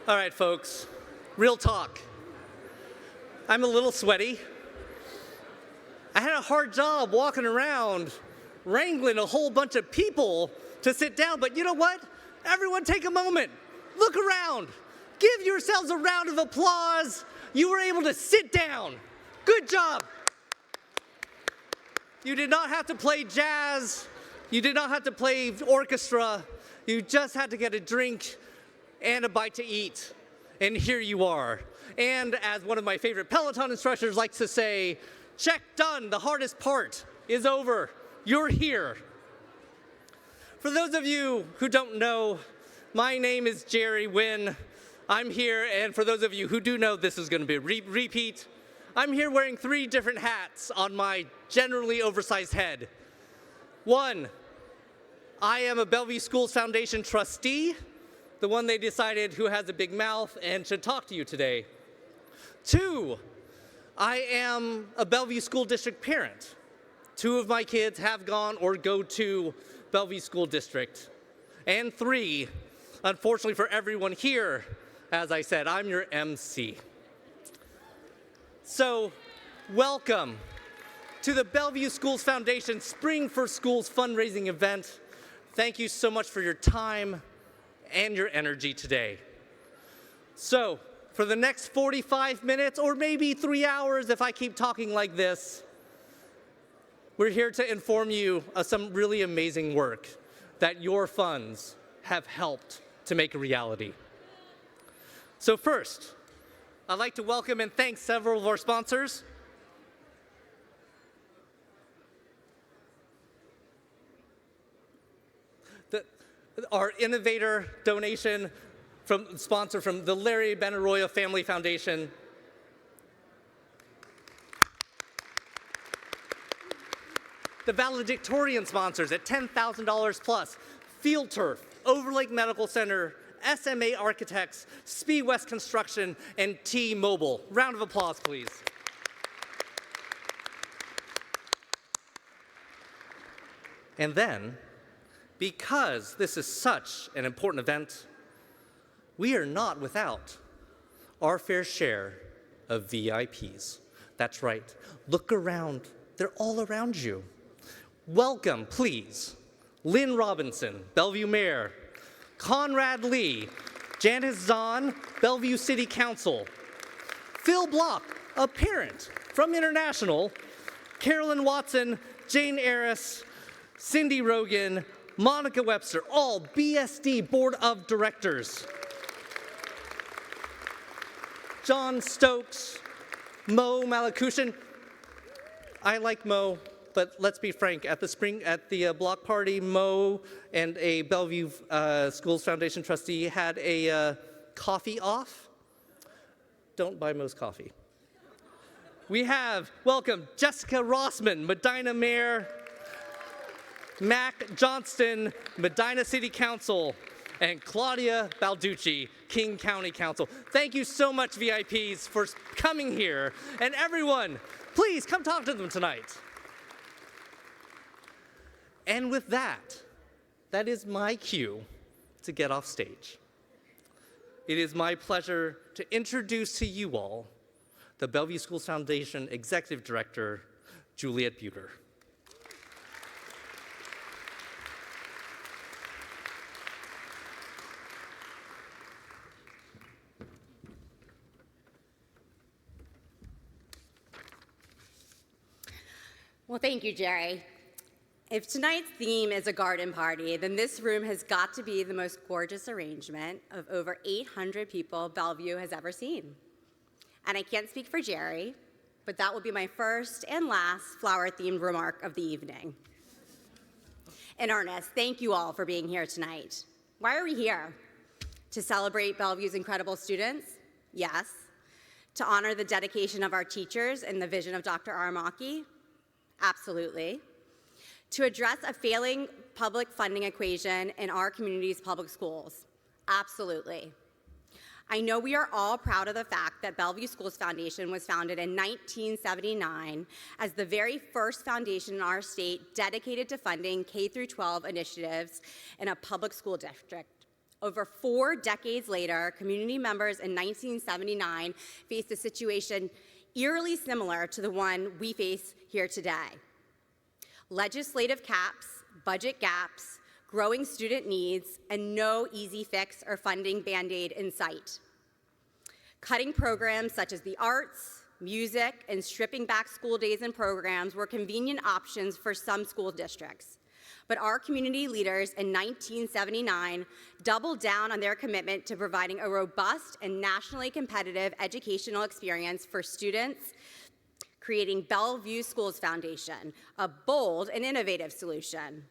All right, folks, real talk. I'm a little sweaty. I had a hard job walking around wrangling a whole bunch of people to sit down, but you know what? Everyone take a moment. Look around. Give yourselves a round of applause. You were able to sit down. Good job. You did not have to play jazz. You did not have to play orchestra. You just had to get a drink and a bite to eat. And here you are. And as one of my favorite Peloton instructors likes to say, check done, the hardest part is over. You're here. For those of you who don't know, my name is Jerry Wynn. I'm here, and for those of you who do know, this is going to be a repeat. I'm here wearing 3 different hats on my generally oversized head. 1, I am a Bellevue Schools Foundation trustee, the one they decided who has a big mouth and should talk to you today. 2, I am a Bellevue School District parent. 2 of my kids have gone or go to Bellevue School District. And 3, unfortunately for everyone here, as I said, I'm your MC. So, welcome to the Bellevue Schools Foundation Spring for Schools fundraising event. Thank you so much for your time and your energy today. So, for the next 45 minutes, or maybe 3 hours if I keep talking like this, we're here to inform you of some really amazing work that your funds have helped to make a reality. So first, I'd like to welcome and thank several of our sponsors. Our innovator donation sponsor from the Larry Benaroya Family Foundation. The valedictorian sponsors at $10,000 plus, Field Turf, Overlake Medical Center, SMA Architects, Speed West Construction, and T-Mobile. Round of applause, please. And then, because this is such an important event, we are not without our fair share of VIPs. That's right. Look around. They're all around you. Welcome, please, Lynn Robinson, Bellevue Mayor, Conrad Lee, Janice Zahn, Bellevue City Council, Phil Block, a parent from International, Carolyn Watson, Jane Aris, Cindy Rogan, Monica Webster, all BSD Board of Directors. John Stokes, Mo Malakushin. I like Mo, but let's be frank, at the block party, Mo and a Bellevue Schools Foundation trustee had a coffee off. Don't buy Mo's coffee. We have, welcome, Jessica Rossman, Medina Mayor, Mac Johnston, Medina City Council, and Claudia Balducci, King County Council. Thank you so much, VIPs, for coming here. And everyone, please come talk to them tonight. And with that, that is my cue to get off stage. It is my pleasure to introduce to you all the Bellevue Schools Foundation Executive Director, Juliet Buter. Well, thank you, Jerry. If tonight's theme is a garden party, then this room has got to be the most gorgeous arrangement of over 800 people Bellevue has ever seen. And I can't speak for Jerry, but that will be my first and last flower-themed remark of the evening. In earnest, thank you all for being here tonight. Why are we here? To celebrate Bellevue's incredible students? Yes. To honor the dedication of our teachers and the vision of Dr. Aramaki? Absolutely. To address a failing public funding equation in our community's public schools? Absolutely. I know we are all proud of the fact that Bellevue Schools Foundation was founded in 1979 as the very first foundation in our state dedicated to funding K-12 initiatives in a public school district Over 4 decades later, community members in 1979 faced a situation eerily similar to the one we face here today. Legislative caps, budget gaps, growing student needs, and no easy fix or funding Band-Aid in sight. Cutting programs such as the arts, music, and stripping back school days and programs were convenient options for some school districts. But our community leaders in 1979 doubled down on their commitment to providing a robust and nationally competitive educational experience for students, creating Bellevue Schools Foundation, a bold and innovative solution.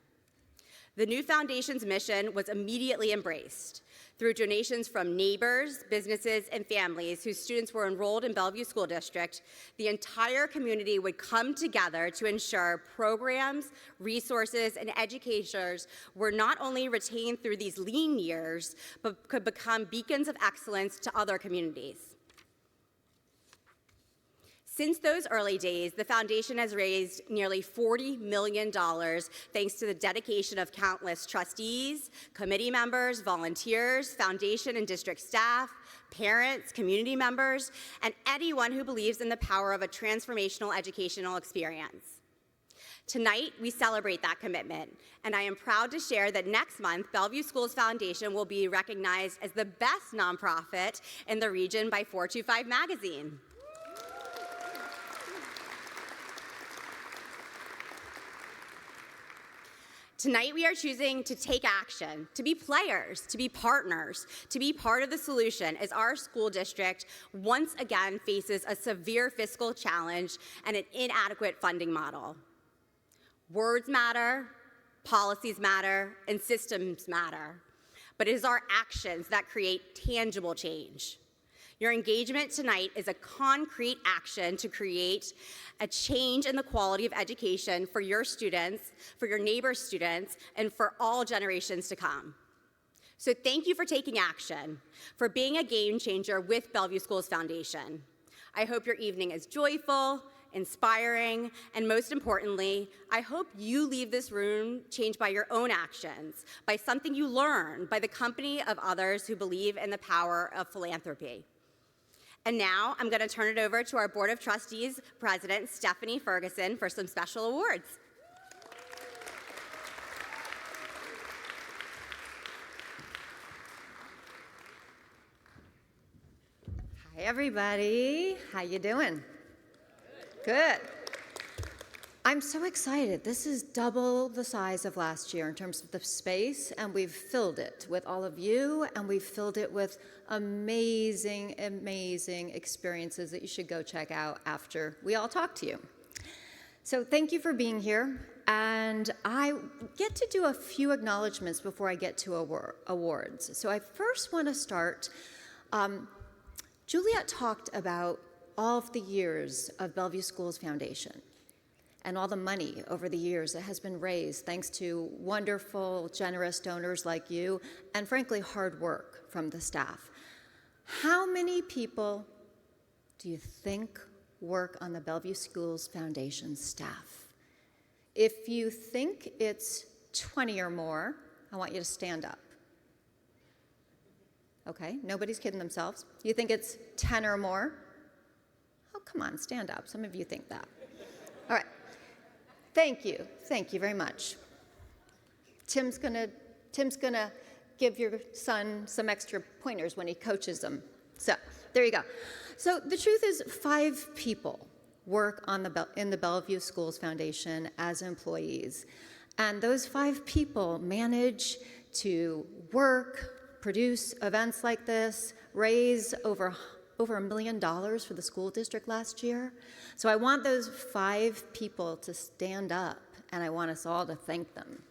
The new foundation's mission was immediately embraced. Through donations from neighbors, businesses, and families whose students were enrolled in Bellevue School District, the entire community would come together to ensure programs, resources, and educators were not only retained through these lean years, but could become beacons of excellence to other communities. Since those early days, the foundation has raised nearly $40 million thanks to the dedication of countless trustees, committee members, volunteers, foundation and district staff, parents, community members, and anyone who believes in the power of a transformational educational experience. Tonight, we celebrate that commitment, and I am proud to share that next month, Bellevue Schools Foundation will be recognized as the best nonprofit in the region by 425 magazine. Tonight, we are choosing to take action, to be players, to be partners, to be part of the solution as our school district once again faces a severe fiscal challenge and an inadequate funding model. Words matter, policies matter, and systems matter, but it is our actions that create tangible change. Your engagement tonight is a concrete action to create a change in the quality of education for your students, for your neighbor's students, and for all generations to come. So thank you for taking action, for being a game changer with Bellevue Schools Foundation. I hope your evening is joyful, inspiring, and most importantly, I hope you leave this room changed by your own actions, by something you learn, by the company of others who believe in the power of philanthropy. And now I'm going to turn it over to our Board of Trustees President, Stephanie Ferguson, for some special awards. Hi, everybody. How you doing? Good. I'm so excited. This is double the size of last year in terms of the space, and we've filled it with all of you, and we've filled it with amazing, amazing experiences that you should go check out after we all talk to you. So thank you for being here, and I get to do a few acknowledgments before I get to awards. So I first want to start, Juliet talked about all of the years of Bellevue Schools Foundation and all the money over the years that has been raised thanks to wonderful, generous donors like you, and frankly, hard work from the staff. How many people do you think work on the Bellevue Schools Foundation staff? If you think it's 20 or more, I want you to stand up. Okay, nobody's kidding themselves. You think it's 10 or more? Oh, come on, stand up. Some of you think that. All right. Thank you very much. Tim's gonna give your son some extra pointers when he coaches them. So there you go. So the truth is, 5 people work on in the Bellevue Schools Foundation as employees, and those 5 people manage to work, produce events like this, raise over $1 million for the school district last year. So I want those 5 people to stand up, and I want us all to thank them.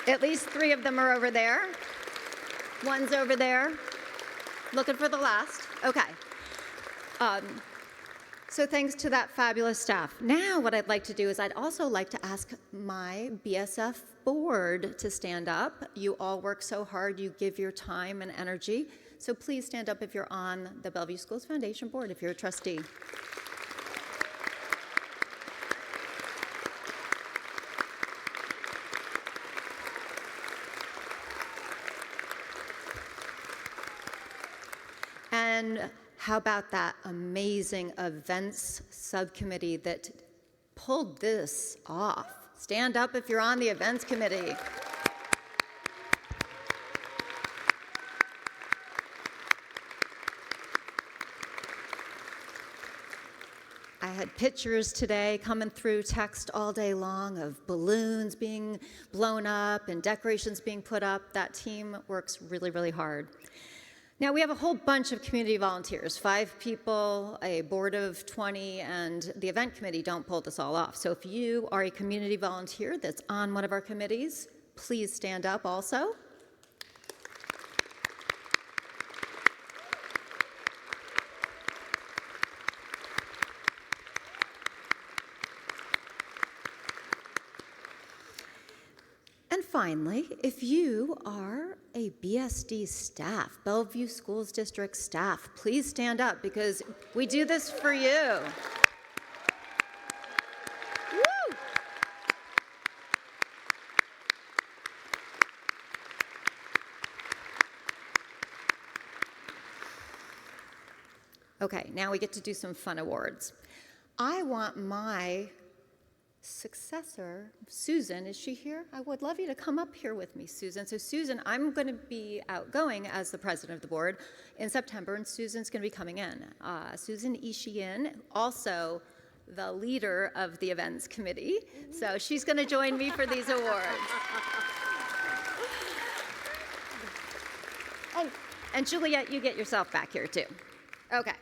At least 3 of them are over there. One's over there, looking for the last. Okay. So thanks to that fabulous staff. Now what I'd like to do is I'd also like to ask my BSF board to stand up. You all work so hard, you give your time and energy. So please stand up if you're on the Bellevue Schools Foundation board, if you're a trustee. then how about that amazing events subcommittee that pulled this off? Stand up if you're on the events committee. I had pictures today coming through text all day long of balloons being blown up and decorations being put up. That team works really, really hard. Now, we have a whole bunch of community volunteers, 5 people, a board of 20, and the event committee don't pull this all off. So if you are a community volunteer that's on one of our committees, please stand up also. And finally, if you are a BSD staff, Bellevue Schools District staff, please stand up because we do this for you. Woo! Okay, now we get to do some fun awards. I want my successor, Susan, is she here? I would love you to come up here with me, Susan. So Susan, I'm going to be outgoing as the president of the board in September, and Susan's going to be coming in. Susan Ishiin, also the leader of the events committee. So she's going to join me for these awards. And Juliet, you get yourself back here too. Okay.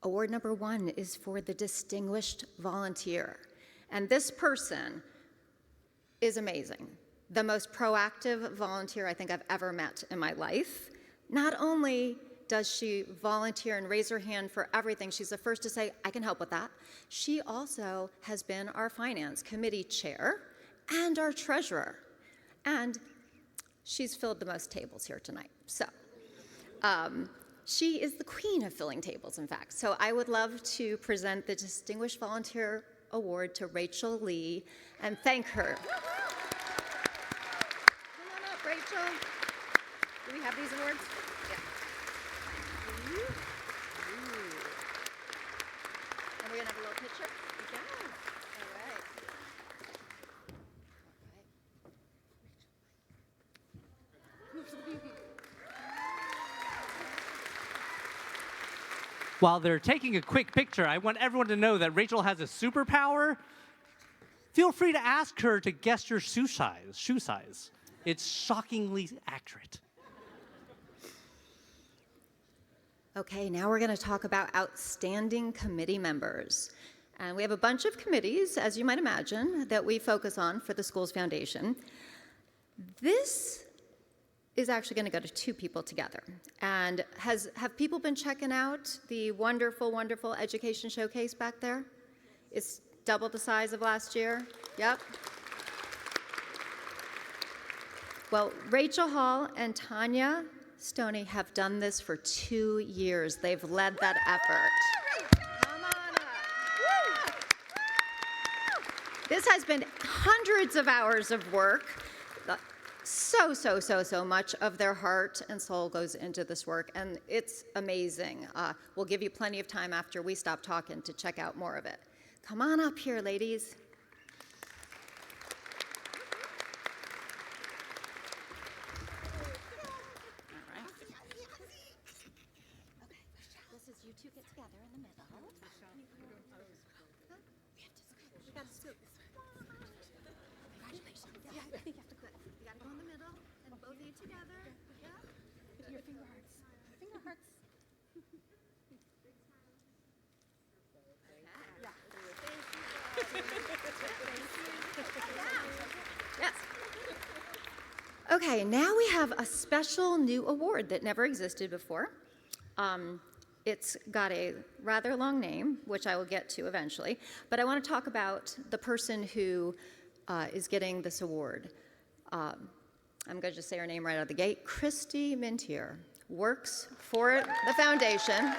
Award number 1 is for the Distinguished Volunteer. And this person is amazing. The most proactive volunteer I think I've ever met in my life. Not only does she volunteer and raise her hand for everything, she's the first to say, I can help with that. She also has been our finance committee chair and our treasurer. And she's filled the most tables here tonight. So, she is the queen of filling tables, in fact. So I would love to present the Distinguished Volunteer Award to Rachel Lee and thank her. Come on up, Rachel. Do we have these awards? Yeah. And we're going to have a little picture? Yeah. All right. While they're taking a quick picture, I want everyone to know that Rachel has a superpower. Feel free to ask her to guess your shoe size. It's shockingly accurate. Okay, now we're going to talk about outstanding committee members. And we have a bunch of committees, as you might imagine, that we focus on for the Schools Foundation. This is actually going to go to 2 people together. And have people been checking out the wonderful, wonderful education showcase back there? It's double the size of last year. Yep. Well, Rachel Hall and Tanya Stoney have done this for 2 years. They've led that effort. Come on up. Woo! This has been hundreds of hours of work. So much of their heart and soul goes into this work, and it's amazing. We'll give you plenty of time after we stop talking to check out more of it. Come on up here, ladies. All right. Okay, this is you two get together in the middle. We got to scoop. Congratulations. Yeah, I think you have to quit. You got to go in the middle, and both of you together. Yeah? Your finger hearts. Finger hearts. Yes. Okay, now we have a special new award that never existed before. It's got a rather long name, which I will get to eventually, but I want to talk about the person who is getting this award. I'm going to just say her name right out of the gate. Christy Mintier works for the foundation.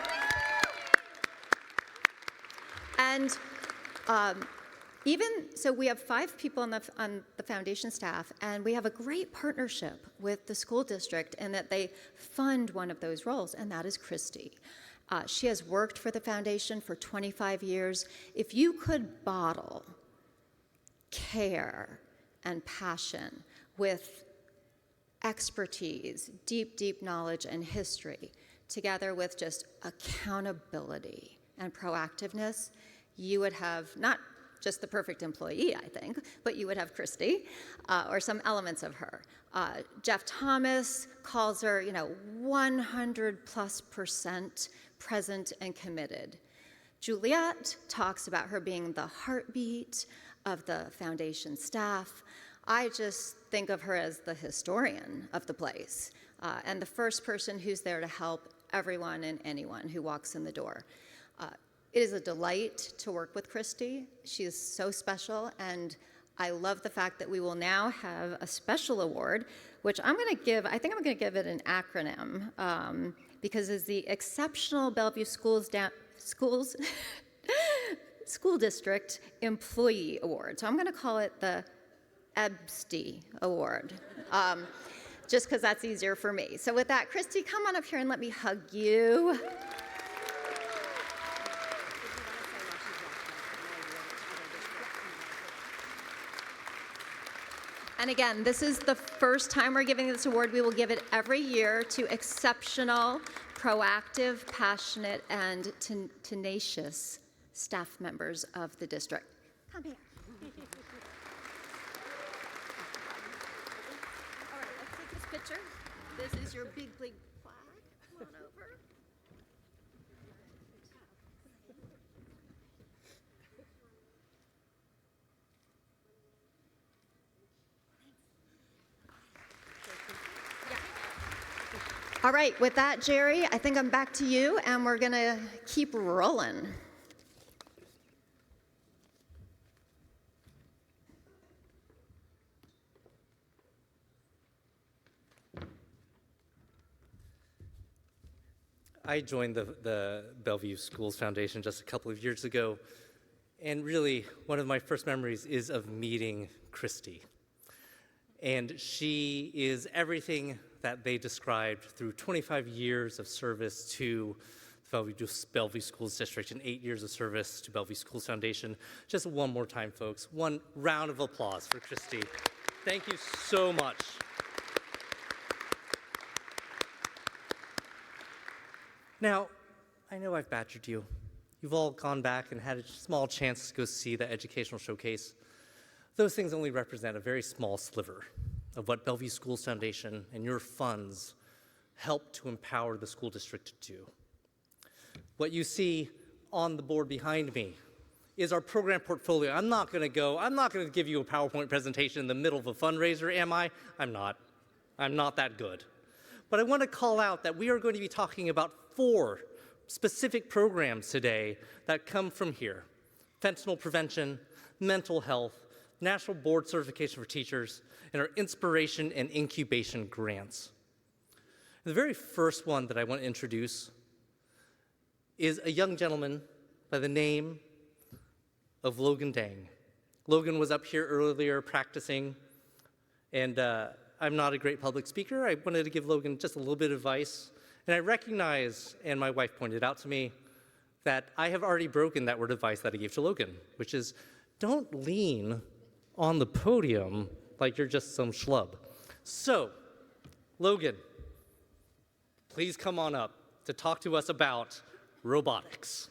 And So we have 5 people on the foundation staff, and we have a great partnership with the school district in that they fund one of those roles, and that is Christy. She has worked for the foundation for 25 years. If you could bottle care and passion with expertise, deep, deep knowledge and history, together with just accountability and proactiveness, you would have not just the perfect employee, I think, but you would have Christy, or some elements of her. Jeff Thomas calls her, 100+% present and committed. Juliet talks about her being the heartbeat of the foundation staff. I just think of her as the historian of the place, and the first person who's there to help everyone and anyone who walks in the door. It is a delight to work with Christy. She is so special, and I love the fact that we will now have a special award, which I think I'm going to give it an acronym, because it's the Exceptional Bellevue School District Employee Award. So I'm going to call it the EBSTY Award, just because that's easier for me. So with that, Christy, come on up here and let me hug you. And again, this is the first time we're giving this award. We will give it every year to exceptional, proactive, passionate, and tenacious staff members of the district. Come here. All right, let's take this picture. This is your big flag. Come on over. All right, with that, Jerry, I think I'm back to you, and we're going to keep rolling. I joined the Bellevue Schools Foundation just a couple of years ago, and really one of my first memories is of meeting Christy. And she is everything that they described through 25 years of service to Bellevue Schools District and 8 years of service to Bellevue Schools Foundation. Just one more time, folks. One round of applause for Christy. Thank you so much. Now, I know I've badgered you. You've all gone back and had a small chance to go see the educational showcase. Those things only represent a very small sliver of what Bellevue Schools Foundation and your funds help to empower the school district to do. What you see on the board behind me is our program portfolio. I'm not going to give you a PowerPoint presentation in the middle of a fundraiser, am I? I'm not. I'm not that good. But I want to call out that we are going to be talking about 4 specific programs today that come from here: fentanyl prevention, mental health, National Board Certification for Teachers, and our Inspiration and Incubation grants. The very first one that I want to introduce is a young gentleman by the name of Logan Dang. Logan was up here earlier practicing, and I'm not a great public speaker. I wanted to give Logan just a little bit of advice, and I recognize, and my wife pointed out to me, that I have already broken that word of advice that I gave to Logan, which is don't lean on the podium like you're just some schlub. So, Logan, please come on up to talk to us about robotics.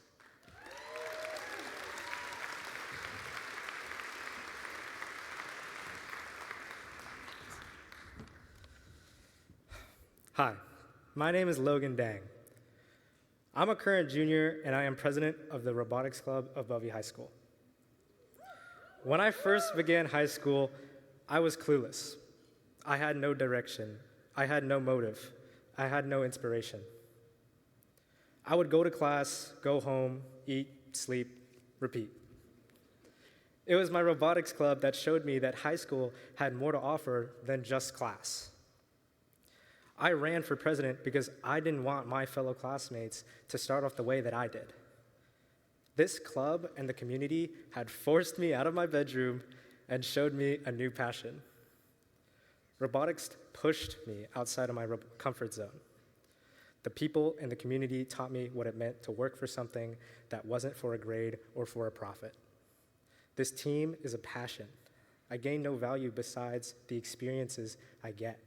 Hi, my name is Logan Dang. I'm a current junior, and I am president of the Robotics Club of Bellevue High School. When I first began high school, I was clueless. I had no direction. I had no motive. I had no inspiration. I would go to class, go home, eat, sleep, repeat. It was my robotics club that showed me that high school had more to offer than just class. I ran for president because I didn't want my fellow classmates to start off the way that I did. This club and the community had forced me out of my bedroom and showed me a new passion. Robotics pushed me outside of my comfort zone. The people in the community taught me what it meant to work for something that wasn't for a grade or for a profit. This team is a passion. I gain no value besides the experiences I get.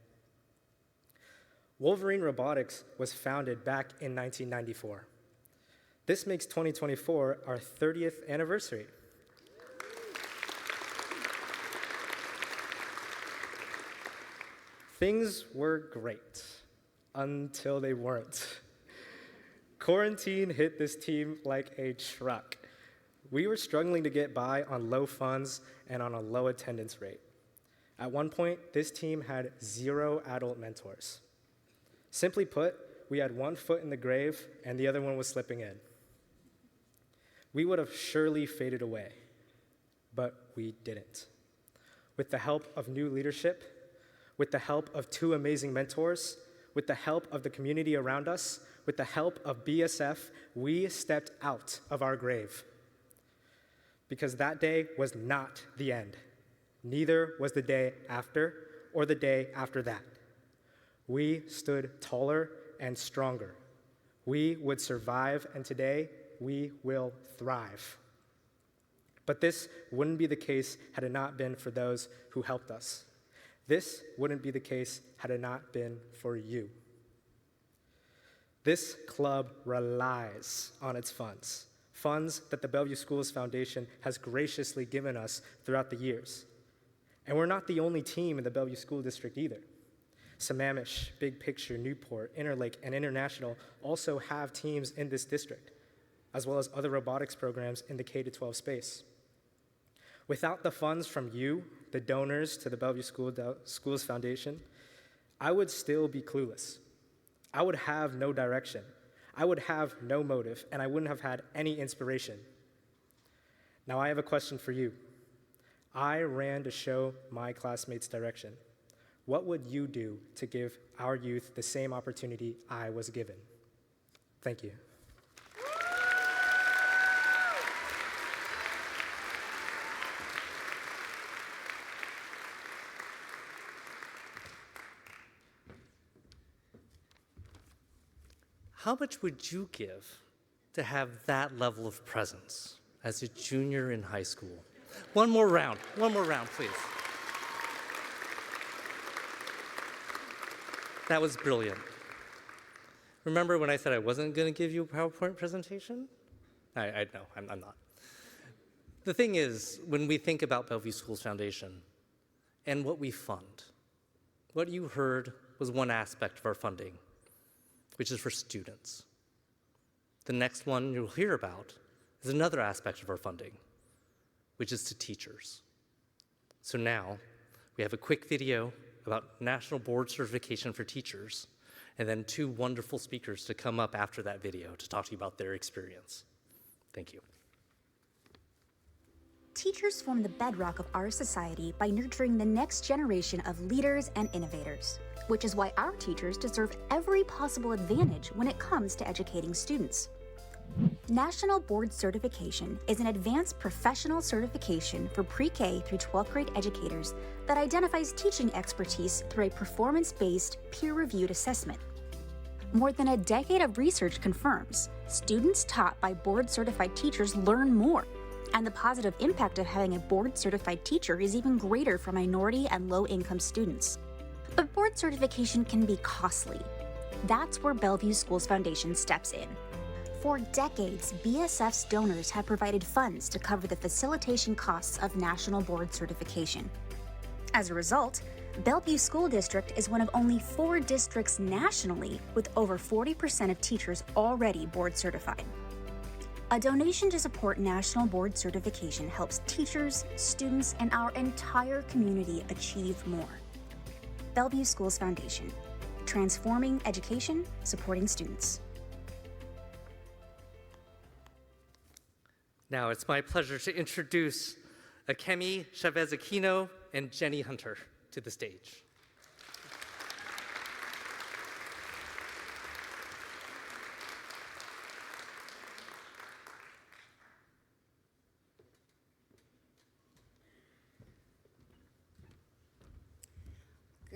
Wolverine Robotics was founded back in 1994. This makes 2024 our 30th anniversary. Things were great until they weren't. Quarantine hit this team like a truck. We were struggling to get by on low funds and on a low attendance rate. At one point, this team had 0 adult mentors. Simply put, we had one foot in the grave and the other one was slipping in. We would have surely faded away, but we didn't. With the help of new leadership, with the help of 2 amazing mentors, with the help of the community around us, with the help of BSF, we stepped out of our grave. Because that day was not the end. Neither was the day after or the day after that. We stood taller and stronger. We would survive, and today we will thrive. But this wouldn't be the case had it not been for those who helped us. This wouldn't be the case had it not been for you. This club relies on its funds that the Bellevue Schools Foundation has graciously given us throughout the years. And we're not the only team in the Bellevue School District either. Sammamish, Big Picture, Newport, Interlake, and International also have teams in this district, as well as other robotics programs in the K-12 space. Without the funds from you, the donors to the Bellevue Schools Foundation, I would still be clueless. I would have no direction. I would have no motive, and I wouldn't have had any inspiration. Now I have a question for you. I ran to show my classmates direction. What would you do to give our youth the same opportunity I was given? Thank you. How much would you give to have that level of presence as a junior in high school? One more round, please. That was brilliant. Remember when I said I wasn't going to give you a PowerPoint presentation? I know, I'm not. The thing is, when we think about Bellevue Schools Foundation and what we fund, what you heard was one aspect of our funding, which is for students. The next one you'll hear about is another aspect of our funding, which is to teachers. So now, we have a quick video about National Board Certification for Teachers, and then 2 wonderful speakers to come up after that video to talk to you about their experience. Thank you. Teachers form the bedrock of our society by nurturing the next generation of leaders and innovators, which is why our teachers deserve every possible advantage when it comes to educating students. National Board Certification is an advanced professional certification for pre-K through 12th grade educators that identifies teaching expertise through a performance-based, peer-reviewed assessment. More than a decade of research confirms students taught by board-certified teachers learn more, and the positive impact of having a board-certified teacher is even greater for minority and low-income students. But board certification can be costly. That's where Bellevue Schools Foundation steps in. For decades, BSF's donors have provided funds to cover the facilitation costs of national board certification. As a result, Bellevue School District is one of only 4 districts nationally with over 40% of teachers already board certified. A donation to support national board certification helps teachers, students, and our entire community achieve more. Bellevue Schools Foundation, transforming education, supporting students. Now it's my pleasure to introduce Akemi Chavez-Aquino and Jenny Hunter to the stage.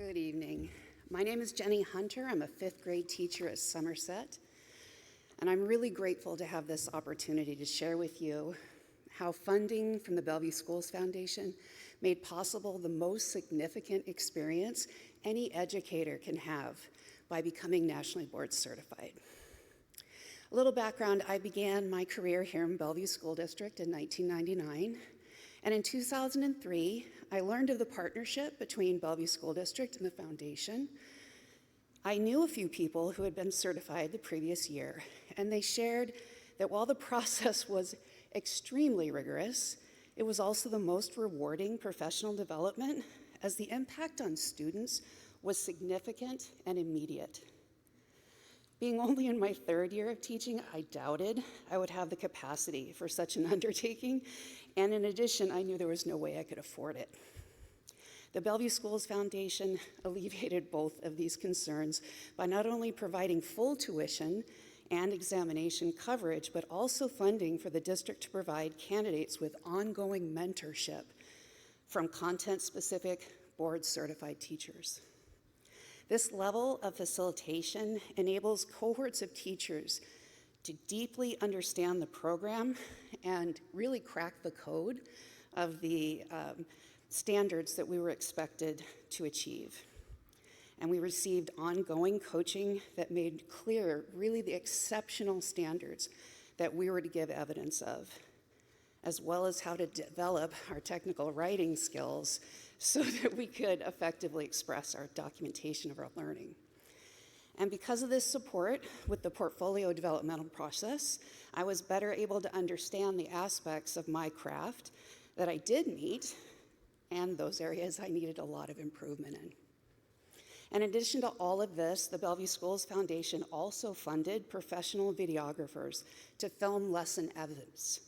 Good evening. My name is Jenny Hunter. I'm a 5th grade teacher at Somerset, and I'm really grateful to have this opportunity to share with you how funding from the Bellevue Schools Foundation made possible the most significant experience any educator can have by becoming nationally board certified. A little background, I began my career here in Bellevue School District in 1999, and in 2003, I learned of the partnership between Bellevue School District and the foundation. I knew a few people who had been certified the previous year, and they shared that while the process was extremely rigorous, it was also the most rewarding professional development, as the impact on students was significant and immediate. Being only in my 3rd year of teaching, I doubted I would have the capacity for such an undertaking, and in addition, I knew there was no way I could afford it. The Bellevue Schools Foundation alleviated both of these concerns by not only providing full tuition and examination coverage, but also funding for the district to provide candidates with ongoing mentorship from content-specific board-certified teachers. This level of facilitation enables cohorts of teachers to deeply understand the program and really crack the code of the standards that we were expected to achieve. And we received ongoing coaching that made clear really the exceptional standards that we were to give evidence of, as well as how to develop our technical writing skills so that we could effectively express our documentation of our learning. And because of this support with the portfolio developmental process, I was better able to understand the aspects of my craft that I did meet and those areas I needed a lot of improvement in. In addition to all of this, the Bellevue Schools Foundation also funded professional videographers to film lesson evidence,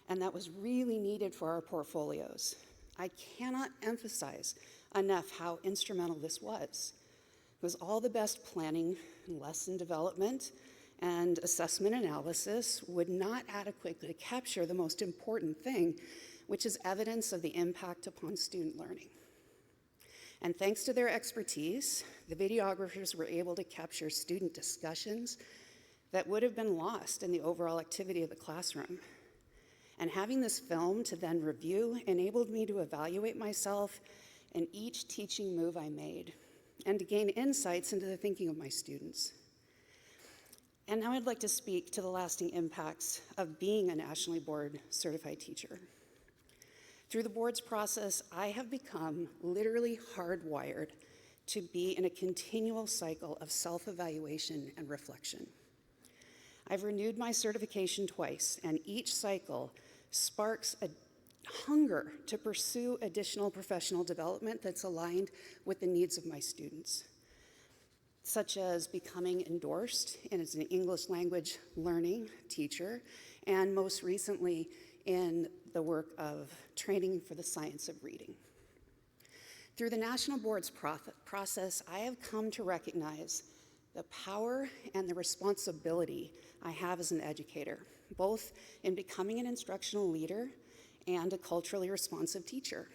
and that was really needed for our portfolios. I cannot emphasize enough how instrumental this was. It was all the best planning and lesson development and assessment analysis would not adequately capture the most important thing, which is evidence of the impact upon student learning. And thanks to their expertise, the videographers were able to capture student discussions that would have been lost in the overall activity of the classroom. And having this film to then review enabled me to evaluate myself in each teaching move I made and to gain insights into the thinking of my students. And now I'd like to speak to the lasting impacts of being a nationally board certified teacher. Through the board's process, I have become literally hardwired to be in a continual cycle of self-evaluation and reflection. I've renewed my certification twice, and each cycle sparks a hunger to pursue additional professional development that's aligned with the needs of my students, such as becoming endorsed as an English language learning teacher, and most recently in the work of training for the science of reading. Through the National Board's process, I have come to recognize the power and the responsibility I have as an educator, both in becoming an instructional leader and a culturally responsive teacher.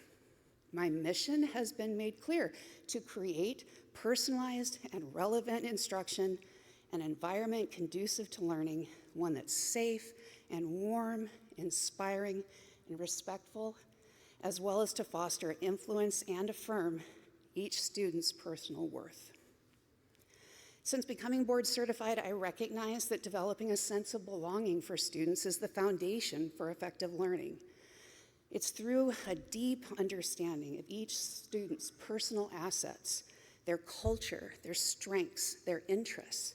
My mission has been made clear: to create personalized and relevant instruction, an environment conducive to learning, one that's safe and warm, inspiring and respectful, as well as to foster influence and affirm each student's personal worth. Since becoming board certified, I recognize that developing a sense of belonging for students is the foundation for effective learning. It's through a deep understanding of each student's personal assets, their culture, their strengths, their interests,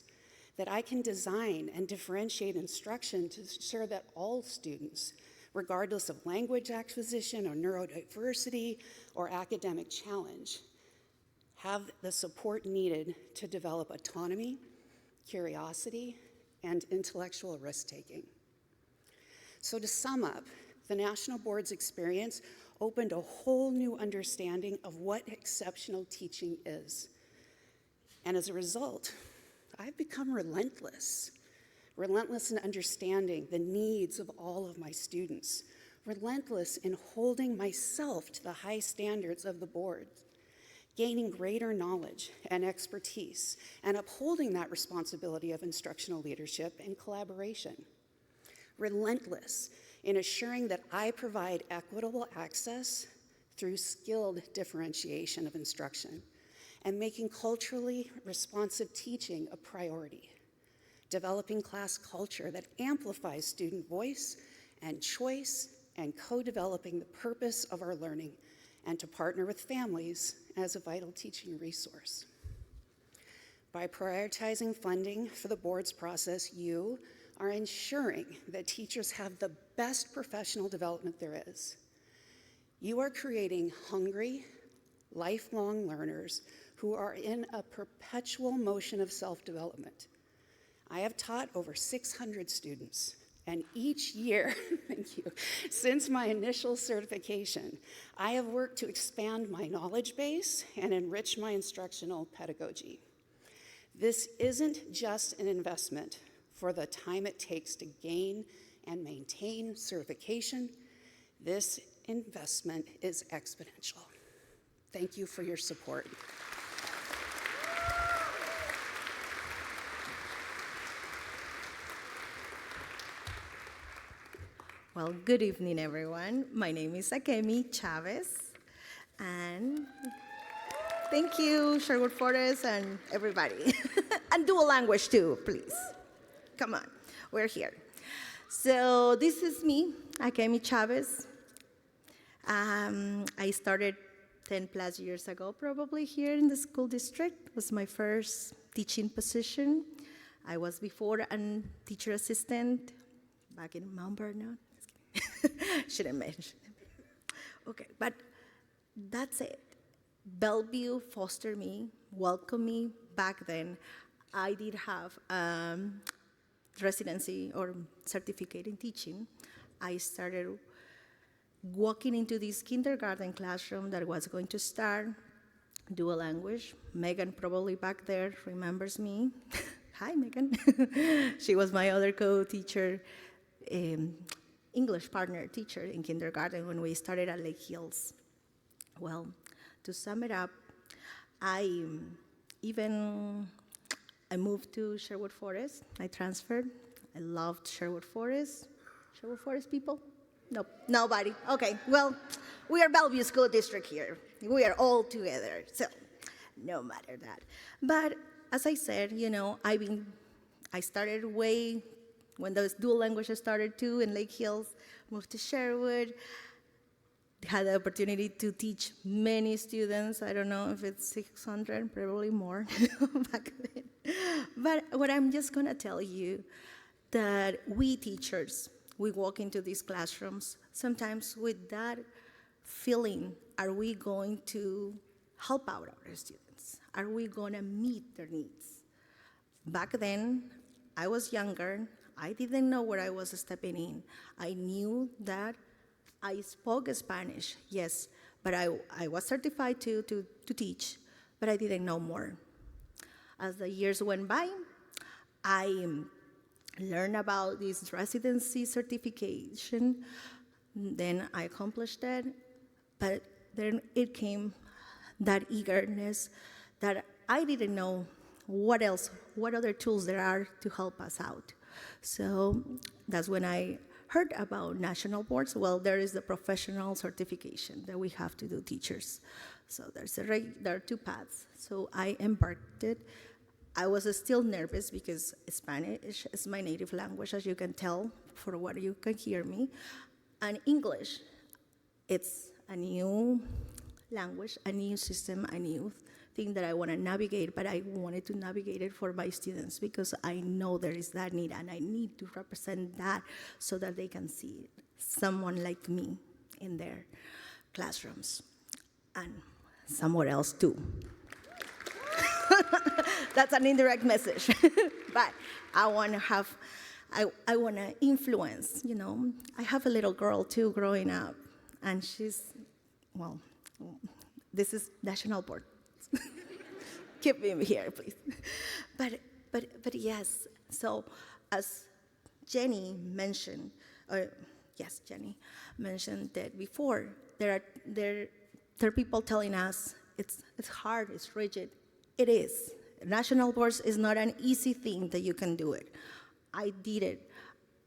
that I can design and differentiate instruction to ensure that all students, regardless of language acquisition or neurodiversity or academic challenge, have the support needed to develop autonomy, curiosity, and intellectual risk-taking. So to sum up, the National Board's experience opened a whole new understanding of what exceptional teaching is. And as a result, I've become relentless in understanding the needs of all of my students, relentless in holding myself to the high standards of the board, gaining greater knowledge and expertise, and upholding that responsibility of instructional leadership and collaboration. Relentless in assuring that I provide equitable access through skilled differentiation of instruction, and making culturally responsive teaching a priority. Developing class culture that amplifies student voice and choice, and co-developing the purpose of our learning, and to partner with families as a vital teaching resource. By prioritizing funding for the board's process, you are ensuring that teachers have the best professional development there is. You are creating hungry, lifelong learners who are in a perpetual motion of self-development. I have taught over 600 students, and each year, thank you, since my initial certification, I have worked to expand my knowledge base and enrich my instructional pedagogy. This isn't just an investment for the time it takes to gain and maintain certification. This investment is exponential. Thank you for your support. Well, good evening, everyone. My name is Akemi Chavez, and thank you, Sherwood Forest, and everybody. And dual language, too, please. Come on, we're here. So this is me, Akemi Chavez. I started 10 plus years ago, probably here in the school district. It was my first teaching position. I was before a teacher assistant back in Mount Vernon. Shouldn't mention it. Okay, but that's it. Bellevue fostered me, welcomed me. Back then, I did have residency or certificate in teaching. I started walking into this kindergarten classroom that was going to start dual language. Megan probably back there remembers me. Hi, Megan. She was my other co-teacher, English partner teacher in kindergarten when we started at Lake Hills. Well, to sum it up, I moved to Sherwood Forest. I transferred. I loved Sherwood Forest. Sherwood Forest people? Nope, nobody. Okay, well, we are Bellevue School District here. We are all together, so no matter that. But as I said, you know, I started way when those dual languages started too in Lake Hills, moved to Sherwood, had the opportunity to teach many students. I don't know if it's 600, probably more back then. But what I'm just gonna tell you, that we teachers, we walk into these classrooms sometimes with that feeling, are we going to help out our students? Are we gonna meet their needs? Back then, I was younger. I didn't know where I was stepping in. I knew that I spoke Spanish, yes, but I was certified to teach, but I didn't know more. As the years went by, I learned about this residency certification. Then I accomplished it, but then it came that eagerness that I didn't know what other tools there are to help us out. So that's when I heard about national boards. Well, there is the professional certification that we have to do teachers. So there are two paths. So I embarked it. I was still nervous because Spanish is my native language, as you can tell for what you can hear me. And English, it's a new language, a new system, a new thing that I want to navigate, but I wanted to navigate it for my students because I know there is that need, and I need to represent that so that they can see someone like me in their classrooms and somewhere else too. That's an indirect message, but I want to have, I want to influence, you know. I have a little girl too growing up, and she's, well, this is national board. Keep him here, please. But yes, so as Jenny mentioned, Jenny mentioned that before, there are people telling us, it's hard, it's rigid. It is. National boards is not an easy thing that you can do it. I did it.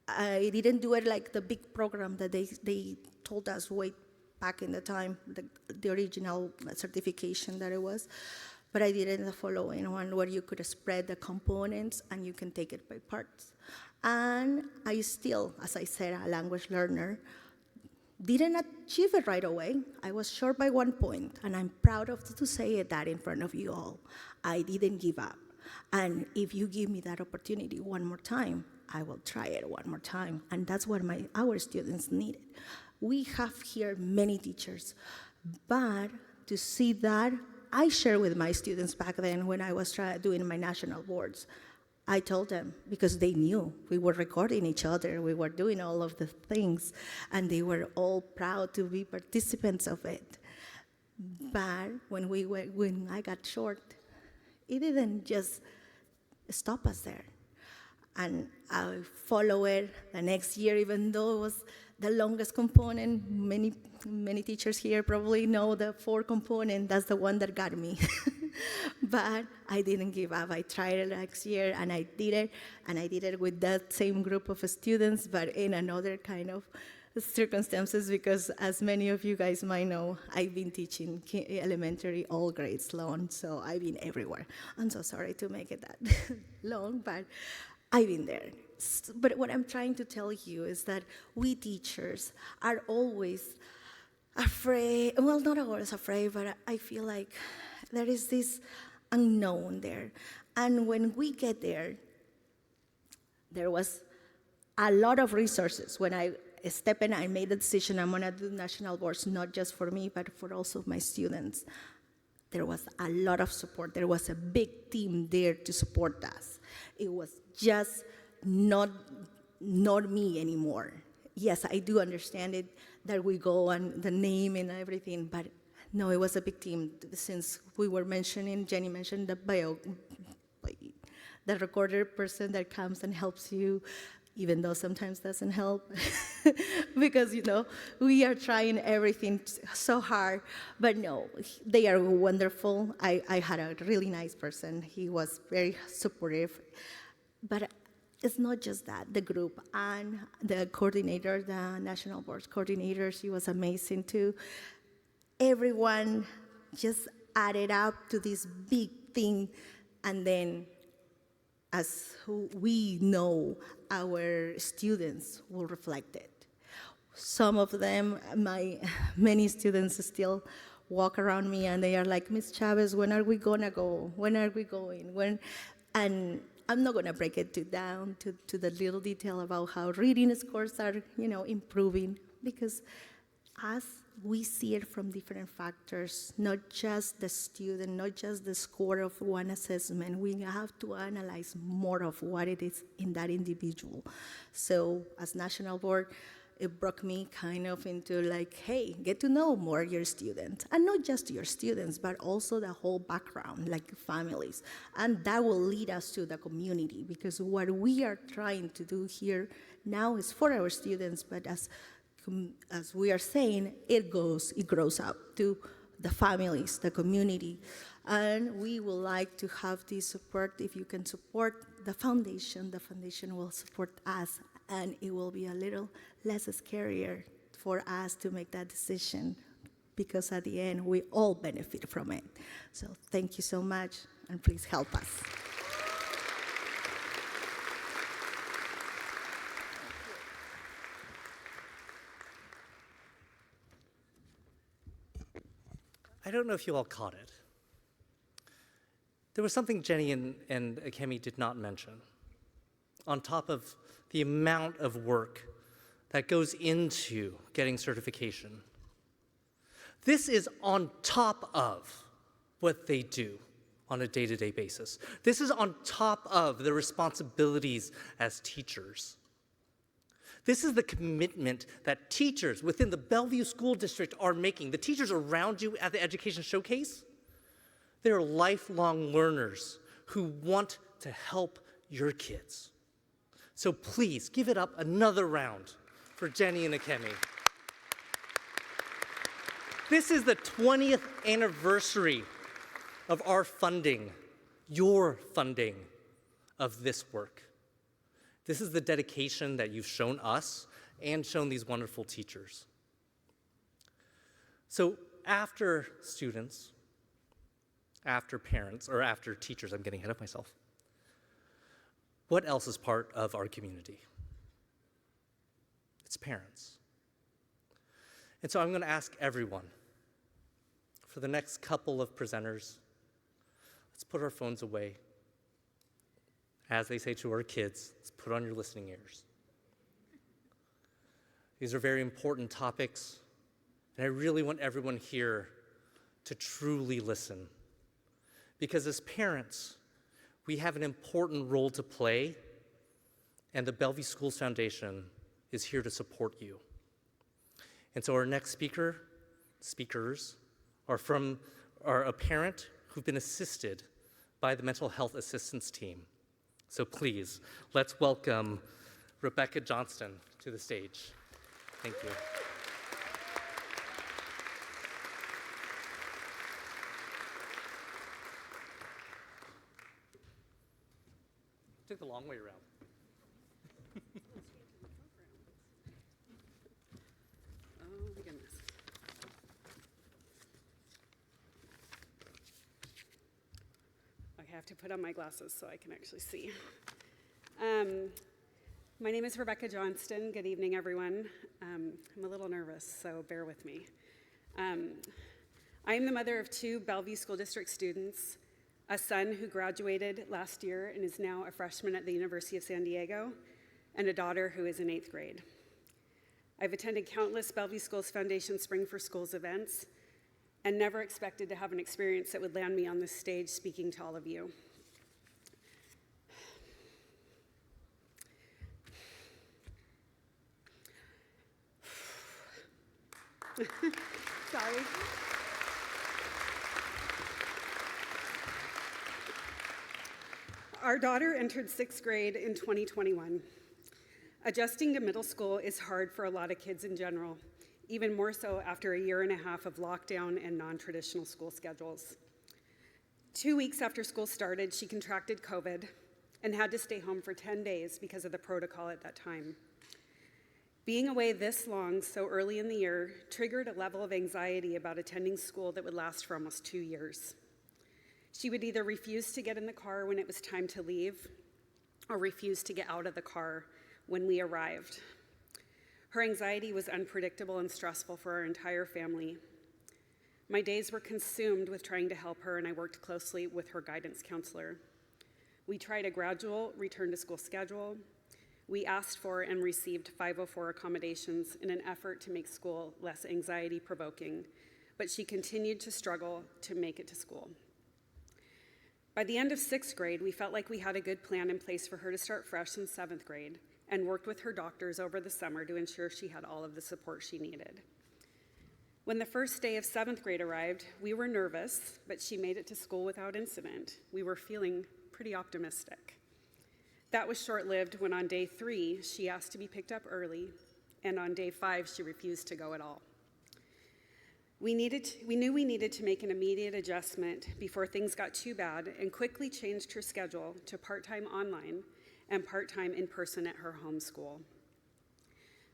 I didn't do it like the big program that they told us way back in the time, the original certification that it was. But I did it in the following one where you could spread the components and you can take it by parts. And I still, as I said, a language learner, didn't achieve it right away. I was short by 1 point, and I'm proud to say that in front of you all. I didn't give up. And if you give me that opportunity one more time, I will try it one more time. And that's what our students needed. We have here many teachers, but to see that, I shared with my students back then when I was doing my national boards. I told them, because they knew we were recording each other, we were doing all of the things, and they were all proud to be participants of it. But when I got short, it didn't just stop us there. And I followed it the next year, even though it was the longest component. Many teachers here probably know the 4 component. That's the one that got me. But I didn't give up. I tried it next year, and I did it. And I did it with that same group of students, but in another kind of circumstances, because as many of you guys might know, I've been teaching elementary all grades long, so I've been everywhere. I'm so sorry to make it that long, but I've been there. But what I'm trying to tell you is that we teachers are always afraid, well, not always afraid, but I feel like there is this unknown there. And when we get there, there was a lot of resources. When I stepped in, I made the decision I'm gonna do national boards, not just for me, but for also my students. There was a lot of support. There was a big team there to support us. It was just not me anymore. Yes, I do understand it, that we go on the name and everything, but no, it was a big team. Since we were mentioning, Jenny mentioned the recorder person that comes and helps you, even though sometimes doesn't help, because, we are trying everything so hard, but no, they are wonderful. I had a really nice person. He was very supportive, but it's not just that. The group and the coordinator, the national boards coordinator, she was amazing too. Everyone just added up to this big thing, and then as we know, our students will reflect it. Some of them, many students still walk around me and they are like, Ms. Chavez, when are we gonna go? When are we going? And I'm not gonna break it down to the little detail about how reading scores are, improving, because as we see it from different factors, not just the student, not just the score of one assessment. We have to analyze more of what it is in that individual. So as national board, it broke me kind of into like, hey, get to know more your students. And not just your students, but also the whole background, like families. And that will lead us to the community, because what we are trying to do here now is for our students, but as we are saying, it grows up to the families, the community. And we would like to have this support. If you can support the foundation will support us, and it will be a little less scarier for us to make that decision, because at the end, we all benefit from it. So thank you so much, and please help us. I don't know if you all caught it. There was something Jenny and Kemi did not mention. On top of the amount of work that goes into getting certification, this is on top of what they do on a day-to-day basis. This is on top of the responsibilities as teachers. This is the commitment that teachers within the Bellevue School District are making. The teachers around you at the Education Showcase, they're lifelong learners who want to help your kids. So please give it up another round for Jenny and Akemi. This is the 20th anniversary of our funding, your funding of this work. This is the dedication that you've shown us and shown these wonderful teachers. So after students, after parents, or after teachers, I'm getting ahead of myself, what else is part of our community? It's parents. And so I'm going to ask everyone, for the next couple of presenters, let's put our phones away. As they say to our kids, let's put on your listening ears. These are very important topics, and I really want everyone here to truly listen. Because as parents, we have an important role to play, and the Bellevue Schools Foundation is here to support you. And so our next speakers are a parent who've been assisted by the mental health assistance team. So please, let's welcome Rebecca Johnston to the stage. Thank you. Took the long way around. Oh my goodness. I have to put on my glasses so I can actually see. My name is Rebecca Johnston. Good evening, everyone. I'm a little nervous, so bear with me. I am the mother of 2 Bellevue School District students, a son who graduated last year and is now a freshman at the University of San Diego, and a daughter who is in 8th grade. I've attended countless Bellevue Schools Foundation Spring for Schools events and never expected to have an experience that would land me on this stage speaking to all of you. Sorry. Our daughter entered 6th grade in 2021. Adjusting to middle school is hard for a lot of kids in general, even more so after a year and a half of lockdown and non-traditional school schedules. 2 weeks after school started, she contracted COVID and had to stay home for 10 days because of the protocol at that time. Being away this long so early in the year triggered a level of anxiety about attending school that would last for almost 2 years. She would either refuse to get in the car when it was time to leave or refuse to get out of the car when we arrived. Her anxiety was unpredictable and stressful for our entire family. My days were consumed with trying to help her, and I worked closely with her guidance counselor. We tried a gradual return to school schedule. We asked for and received 504 accommodations in an effort to make school less anxiety-provoking, but she continued to struggle to make it to school. By the end of 6th grade, we felt like we had a good plan in place for her to start fresh in 7th grade and worked with her doctors over the summer to ensure she had all of the support she needed. When the first day of 7th grade arrived, we were nervous, but she made it to school without incident. We were feeling pretty optimistic. That was short-lived when on day 3, she asked to be picked up early, and on day 5, she refused to go at all. We knew we needed to make an immediate adjustment before things got too bad and quickly changed her schedule to part-time online and part-time in-person at her home school.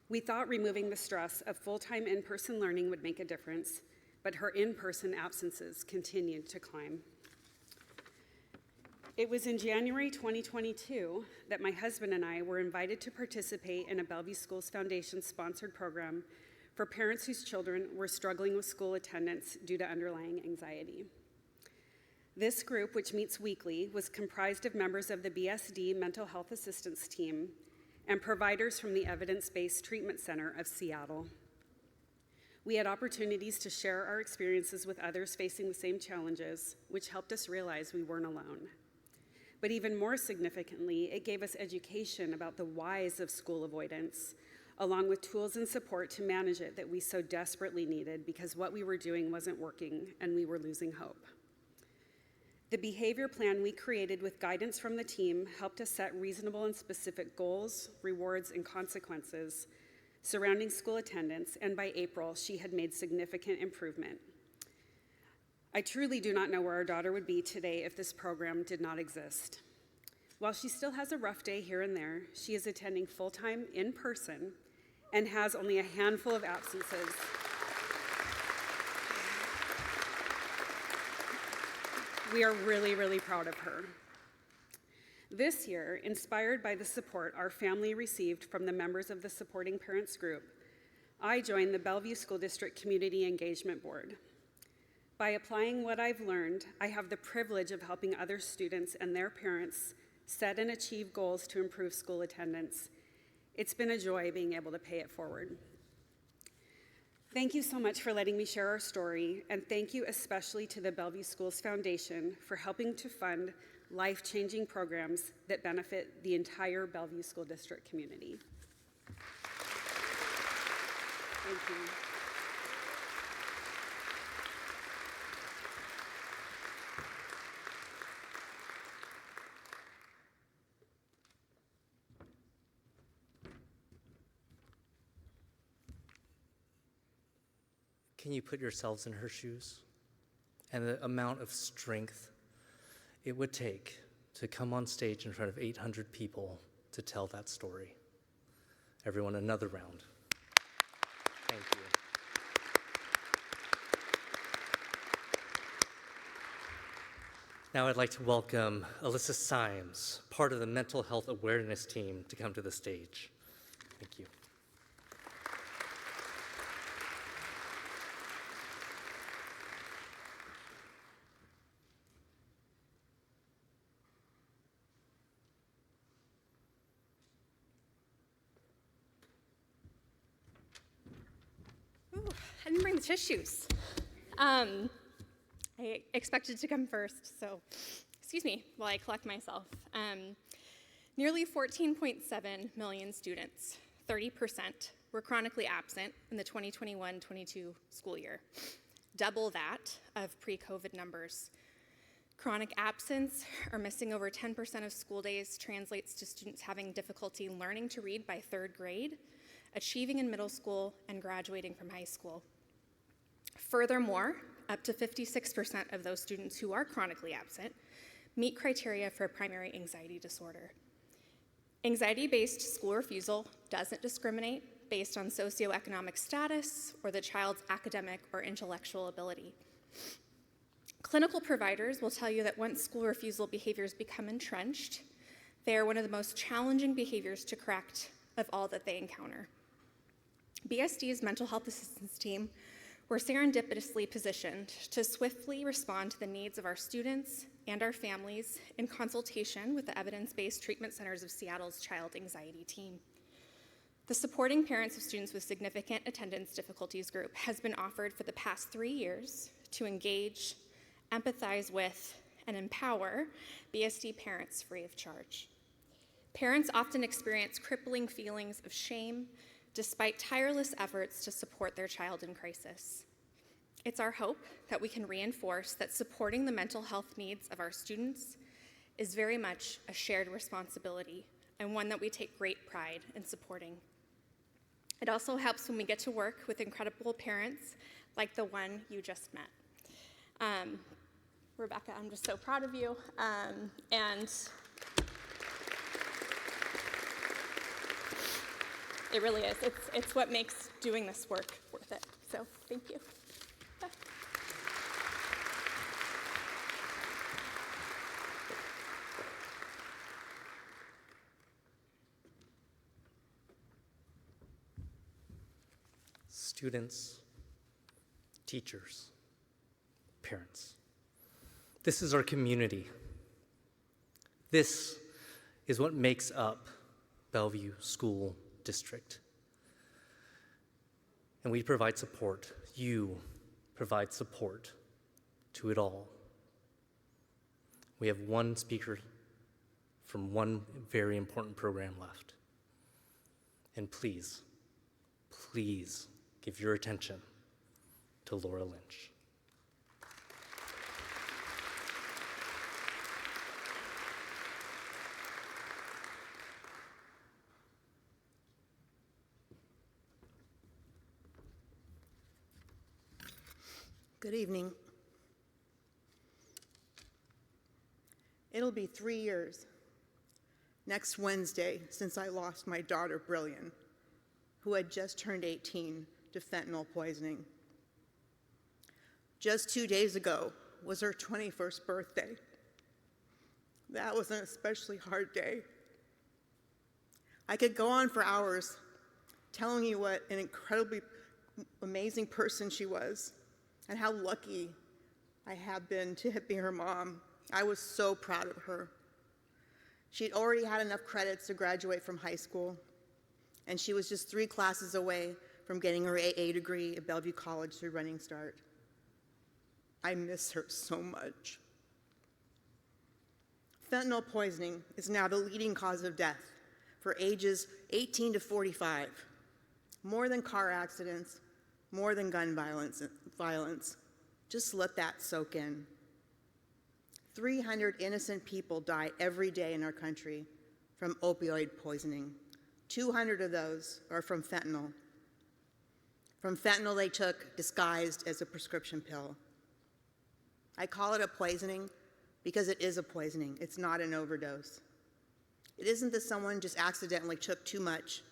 We thought removing the stress of full-time in-person learning would make a difference, but her in-person absences continued to climb. It was in January 2022 that my husband and I were invited to participate in a Bellevue Schools Foundation sponsored program for parents whose children were struggling with school attendance due to underlying anxiety. This group, which meets weekly, was comprised of members of the BSD Mental Health Assistance Team and providers from the Evidence-Based Treatment Center of Seattle. We had opportunities to share our experiences with others facing the same challenges, which helped us realize we weren't alone. But even more significantly, it gave us education about the whys of school avoidance, along with tools and support to manage it that we so desperately needed because what we were doing wasn't working and we were losing hope. The behavior plan we created with guidance from the team helped us set reasonable and specific goals, rewards, and consequences surrounding school attendance, and by April, she had made significant improvement. I truly do not know where our daughter would be today if this program did not exist. While she still has a rough day here and there, she is attending full-time in person and has only a handful of absences. We are really, really proud of her. This year, inspired by the support our family received from the members of the Supporting Parents group, I joined the Bellevue School District Community Engagement Board. By applying what I've learned, I have the privilege of helping other students and their parents set and achieve goals to improve school attendance. It's been a joy being able to pay it forward. Thank you so much for letting me share our story, and thank you especially to the Bellevue Schools Foundation for helping to fund life-changing programs that benefit the entire Bellevue School District community. Thank you. Can you put yourselves in her shoes? And the amount of strength it would take to come on stage in front of 800 people to tell that story. Everyone, another round. Thank you. Now I'd like to welcome Alyssa Symes, part of the mental health awareness team, to come to the stage. Thank you. Ooh, I didn't bring the tissues. I expected to come first, so excuse me while I collect myself. Nearly 14.7 million students, 30%, were chronically absent in the 2021-22 school year, double that of pre-COVID numbers. Chronic absence, or missing over 10% of school days, translates to students having difficulty learning to read by 3rd grade, achieving in middle school, and graduating from high school. Furthermore, up to 56% of those students who are chronically absent meet criteria for a primary anxiety disorder. Anxiety-based school refusal doesn't discriminate based on socioeconomic status or the child's academic or intellectual ability. Clinical providers will tell you that once school refusal behaviors become entrenched, they are one of the most challenging behaviors to correct of all that they encounter. BSD's mental health assistance team were serendipitously positioned to swiftly respond to the needs of our students and our families in consultation with the Evidence-Based Treatment Centers of Seattle's Child Anxiety Team. The Supporting Parents of Students with Significant Attendance Difficulties group has been offered for the past 3 years to engage, empathize with, and empower BSD parents free of charge. Parents often experience crippling feelings of shame despite tireless efforts to support their child in crisis. It's our hope that we can reinforce that supporting the mental health needs of our students is very much a shared responsibility and one that we take great pride in supporting. It also helps when we get to work with incredible parents like the one you just met. Rebecca, I'm just so proud of you. And it really is. It's what makes doing this work worth it. So thank you. Bye. Students, teachers, parents. This is our community. This is what makes up Bellevue School District. And we provide support. You provide support to it all. We have one speaker from one very important program left. And please, please give your attention to Laura Lynch. Good evening. It'll be 3 years next Wednesday since I lost my daughter, Brillian, who had just turned 18 to fentanyl poisoning. Just 2 days ago was her 21st birthday. That was an especially hard day. I could go on for hours telling you what an incredibly amazing person she was and how lucky I have been to be her mom. I was so proud of her. She'd already had enough credits to graduate from high school, and she was just 3 classes away from getting her AA degree at Bellevue College through Running Start. I miss her so much. Fentanyl poisoning is now the leading cause of death for ages 18 to 45, more than car accidents, more than gun violence. Just let that soak in. 300 innocent people die every day in our country from opioid poisoning. 200 of those are from fentanyl. From fentanyl they took disguised as a prescription pill. I call it a poisoning because it is a poisoning. It's not an overdose. It isn't that someone just accidentally took too much.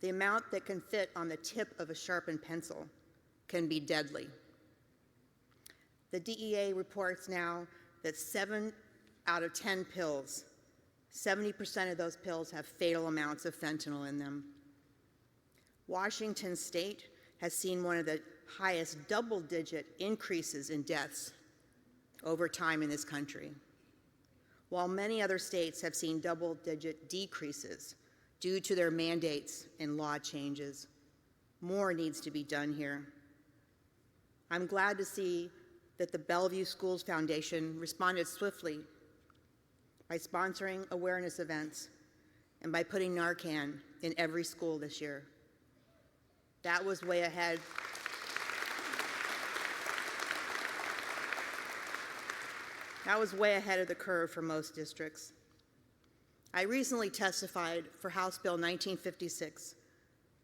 The amount that can fit on the tip of a sharpened pencil can be deadly. The DEA reports now that 7 out of 10 pills, 70% of those pills have fatal amounts of fentanyl in them. Washington State has seen one of the highest double-digit increases in deaths over time in this country, while many other states have seen double-digit decreases due to their mandates and law changes. More needs to be done here. I'm glad to see that the Bellevue Schools Foundation responded swiftly by sponsoring awareness events and by putting Narcan in every school this year. That was way ahead. That was way ahead of the curve for most districts. I recently testified for House Bill 1956,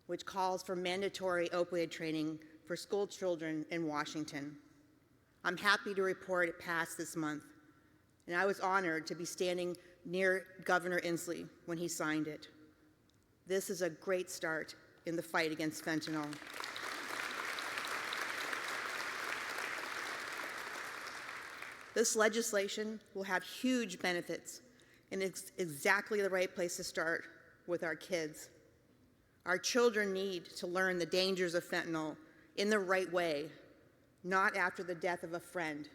which calls for mandatory opioid training for school children in Washington. I'm happy to report it passed this month, and I was honored to be standing near Governor Inslee when he signed it. This is a great start in the fight against fentanyl. This legislation will have huge benefits, and it's exactly the right place to start with our kids. Our children need to learn the dangers of fentanyl in the right way, not after the death of a friend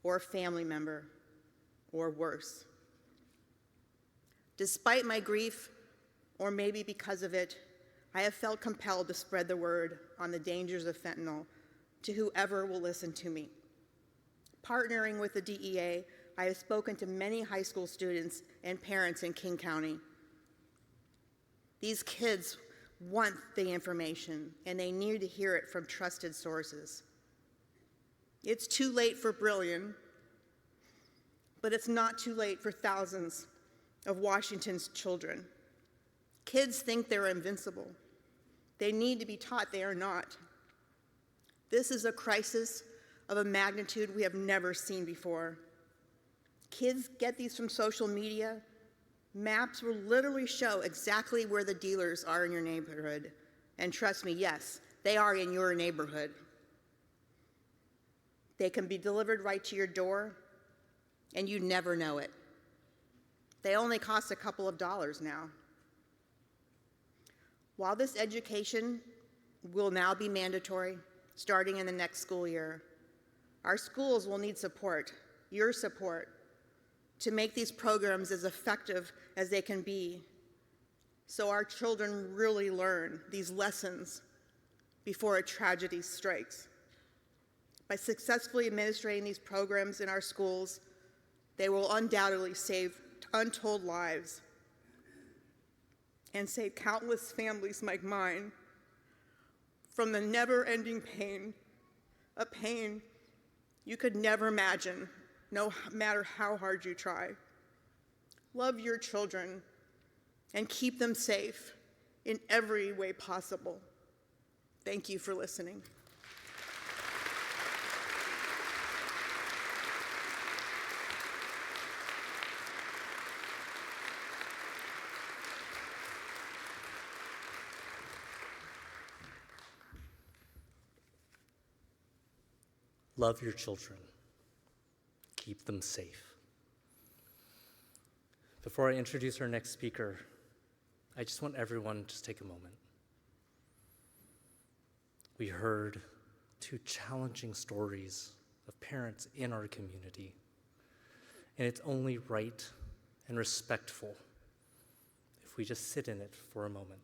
or a family member, or worse. Despite my grief, or maybe because of it, I have felt compelled to spread the word on the dangers of fentanyl to whoever will listen to me. Partnering with the DEA, I have spoken to many high school students and parents in King County. These kids want the information, and they need to hear it from trusted sources. It's too late for Brillian, but it's not too late for thousands of Washington's children. Kids think they're invincible. They need to be taught they are not. This is a crisis of a magnitude we have never seen before. Kids get these from social media. Maps will literally show exactly where the dealers are in your neighborhood. And trust me, yes, they are in your neighborhood. They can be delivered right to your door, and you never know it. They only cost a couple of dollars now. While this education will now be mandatory, starting in the next school year, our schools will need support, your support, to make these programs as effective as they can be, so our children really learn these lessons before a tragedy strikes. By successfully administrating these programs in our schools, they will undoubtedly save untold lives and save countless families like mine from the never-ending pain, a pain you could never imagine, no matter how hard you try. Love your children and keep them safe in every way possible. Thank you for listening. Love your children. Keep them safe. Before I introduce our next speaker, I just want everyone to just take a moment. We heard two challenging stories of parents in our community, and it's only right and respectful if we just sit in it for a moment.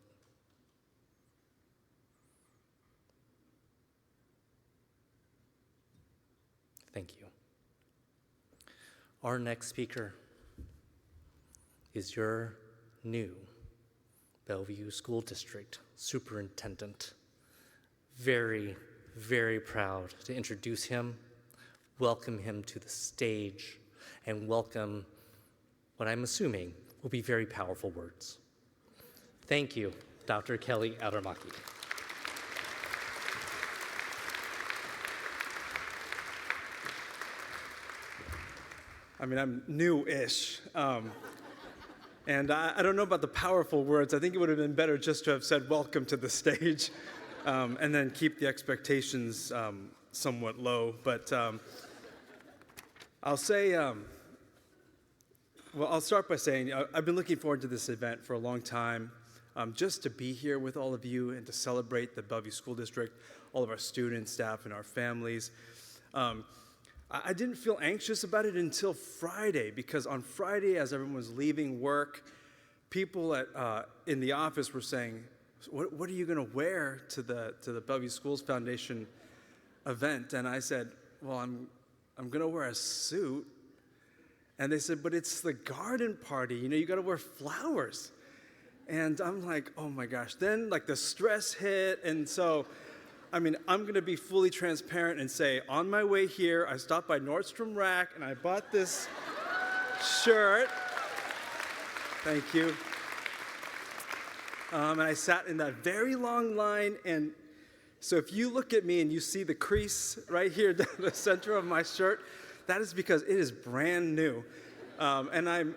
Thank you. Our next speaker is your new Bellevue School District Superintendent. Very, very proud to introduce him, welcome him to the stage, and welcome what I'm assuming will be very powerful words. Thank you, Dr. Kelly Adarmaki. I mean, I'm new-ish, and I don't know about the powerful words. I think it would have been better just to have said welcome to the stage, and then keep the expectations somewhat low. But I'll say, well, I'll start by saying I've been looking forward to this event for a long time, just to be here with all of you and to celebrate the Bellevue School District, all of our students, staff, and our families. I didn't feel anxious about it until Friday, because on Friday, as everyone was leaving work, people in the office were saying, what are you going to wear to the Bellevue Schools Foundation event? And I said, well, I'm going to wear a suit. And they said, but it's the garden party. You got to wear flowers. And I'm like, oh my gosh. Then the stress hit, and so I'm going to be fully transparent and say, on my way here, I stopped by Nordstrom Rack, and I bought this shirt. Thank you. And I sat in that very long line, and so if you look at me and you see the crease right here down the center of my shirt, that is because it is brand new. And I'm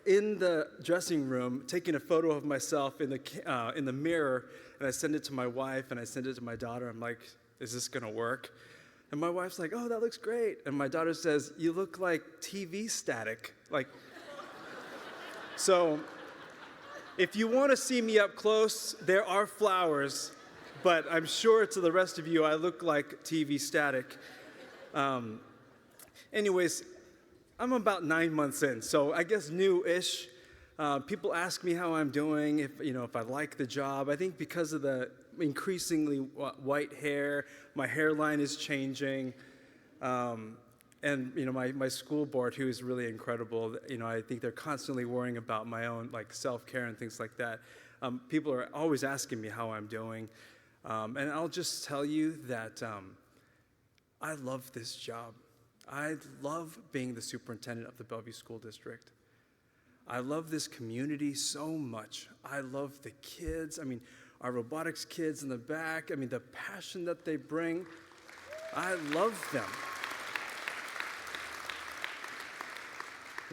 in the dressing room taking a photo of myself in the mirror, and I send it to my wife and I send it to my daughter. I'm like, is this gonna work? And my wife's like, oh, that looks great. And my daughter says, you look like TV static. So if you want to see me up close, there are flowers, but I'm sure to the rest of you, I look like TV static. Anyways, I'm about 9 months in, so I guess new-ish. People ask me how I'm doing, if I like the job. I think because of the increasingly white hair, my hairline is changing. And my school board, who is really incredible, I think they're constantly worrying about my own self-care and things like that. People are always asking me how I'm doing. And I'll just tell you that I love this job. I love being the superintendent of the Bellevue School District. I love this community so much. I love the kids. Our robotics kids in the back. The passion that they bring. I love them.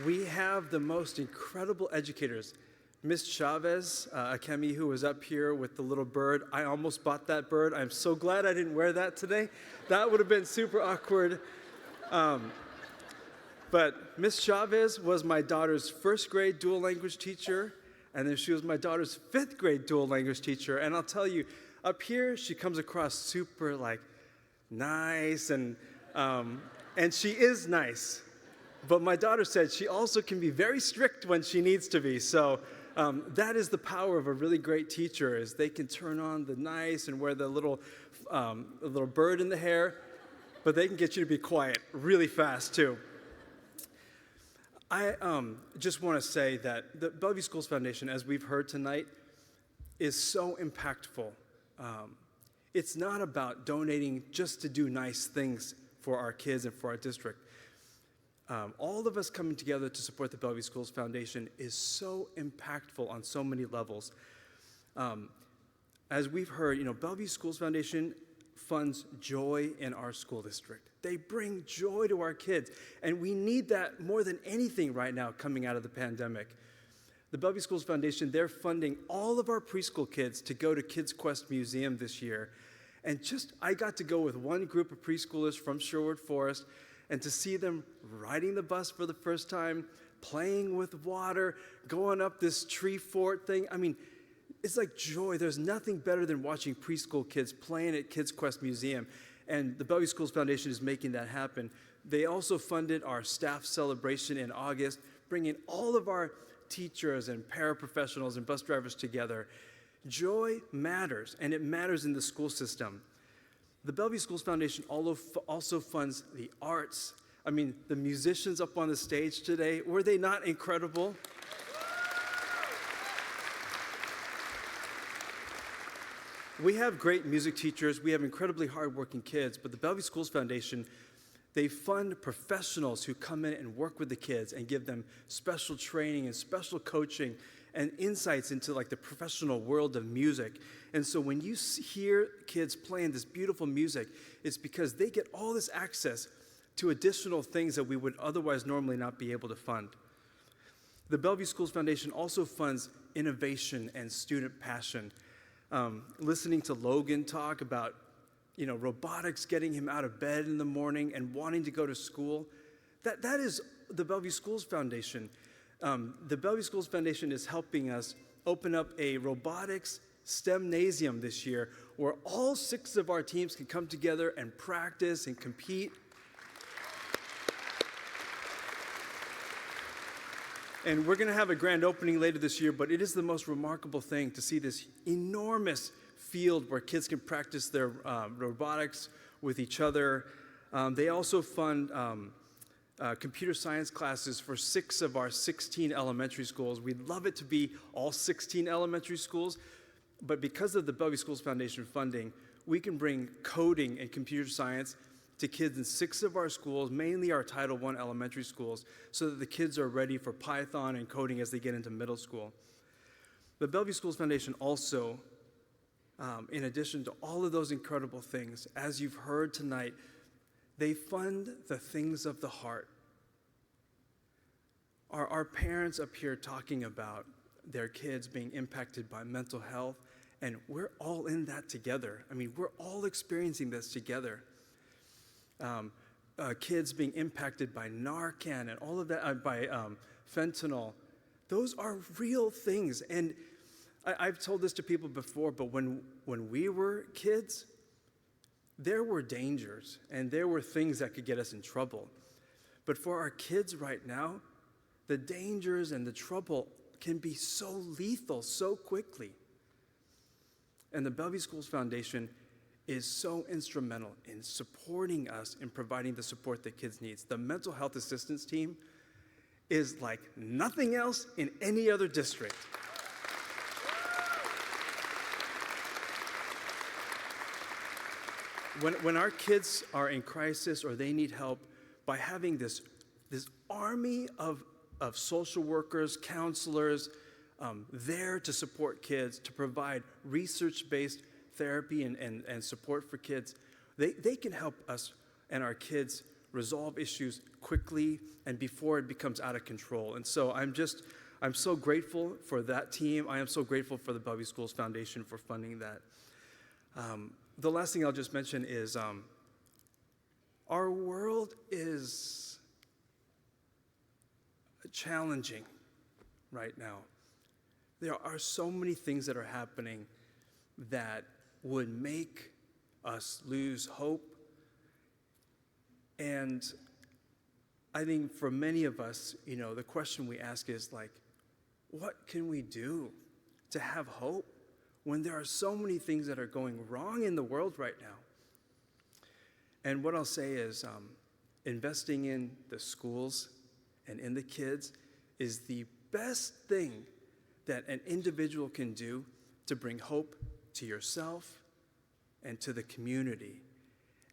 We have the most incredible educators. Miss Chavez, Akemi, who was up here with the little bird. I almost bought that bird. I'm so glad I didn't wear that today. That would have been super awkward. But Miss Chavez was my daughter's first grade dual language teacher, and then she was my daughter's 5th grade dual language teacher. And I'll tell you, up here, she comes across super nice, and she is nice. But my daughter said she also can be very strict when she needs to be. So that is the power of a really great teacher, is they can turn on the nice and wear the little bird in the hair, but they can get you to be quiet really fast too. I just want to say that the Bellevue Schools Foundation, as we've heard tonight, is so impactful. It's not about donating just to do nice things for our kids and for our district. All of us coming together to support the Bellevue Schools Foundation is so impactful on so many levels. As we've heard, Bellevue Schools Foundation funds joy in our school district. They bring joy to our kids, and we need that more than anything right now coming out of the pandemic. The Bellevue Schools Foundation, they're funding all of our preschool kids to go to Kids Quest Museum this year, And I got to go with one group of preschoolers from Sherwood Forest, and to see them riding the bus for the first time, playing with water, going up this tree fort thing. I mean, it's like joy. There's nothing better than watching preschool kids playing at Kids Quest Museum. And the Bellevue Schools Foundation is making that happen. They also funded our staff celebration in August, bringing all of our teachers and paraprofessionals and bus drivers together. Joy matters, and it matters in the school system. The Bellevue Schools Foundation also funds the arts. I mean, the musicians up on the stage today, were they not incredible? We have great music teachers, we have incredibly hardworking kids, but the Bellevue Schools Foundation, they fund professionals who come in and work with the kids and give them special training and special coaching and insights into like the professional world of music. And so when you hear kids playing this beautiful music, it's because they get all this access to additional things that we would otherwise normally not be able to fund. The Bellevue Schools Foundation also funds innovation and student passion. Listening to Logan talk about, robotics getting him out of bed in the morning and wanting to go to school, that is the Bellevue Schools Foundation. The Bellevue Schools Foundation is helping us open up a robotics STEMnasium this year where all 6 of our teams can come together and practice and compete. And we're going to have a grand opening later this year, but it is the most remarkable thing to see this enormous field where kids can practice their robotics with each other. They also fund computer science classes for 6 of our 16 elementary schools. We'd love it to be all 16 elementary schools, but because of the Bellevue Schools Foundation funding, we can bring coding and computer science to kids in 6 of our schools, mainly our Title I elementary schools, so that the kids are ready for Python and coding as they get into middle school. The Bellevue Schools Foundation also, in addition to all of those incredible things, as you've heard tonight, they fund the things of the heart. Our parents up here talking about their kids being impacted by mental health, and we're all in that together. I mean, we're all experiencing this together. Kids being impacted by Narcan and all of that, by fentanyl. Those are real things. And I've told this to people before, but when we were kids, there were dangers and there were things that could get us in trouble. But for our kids right now, the dangers and the trouble can be so lethal so quickly. And the Bellevue Schools Foundation is so instrumental in supporting us in providing the support that kids need. The mental health assistance team is like nothing else in any other district. When our kids are in crisis or they need help, by having this army of social workers, counselors, there to support kids, to provide research-based therapy and support for kids, they can help us and our kids resolve issues quickly and before it becomes out of control. And so I'm so grateful for that team. I am so grateful for the Bellevue Schools Foundation for funding that. The last thing I'll just mention is our world is challenging right now. There are so many things that are happening that would make us lose hope. And I think for many of us, the question we ask is like, what can we do to have hope when there are so many things that are going wrong in the world right now? And what I'll say is investing in the schools and in the kids is the best thing that an individual can do to bring hope to yourself and to the community.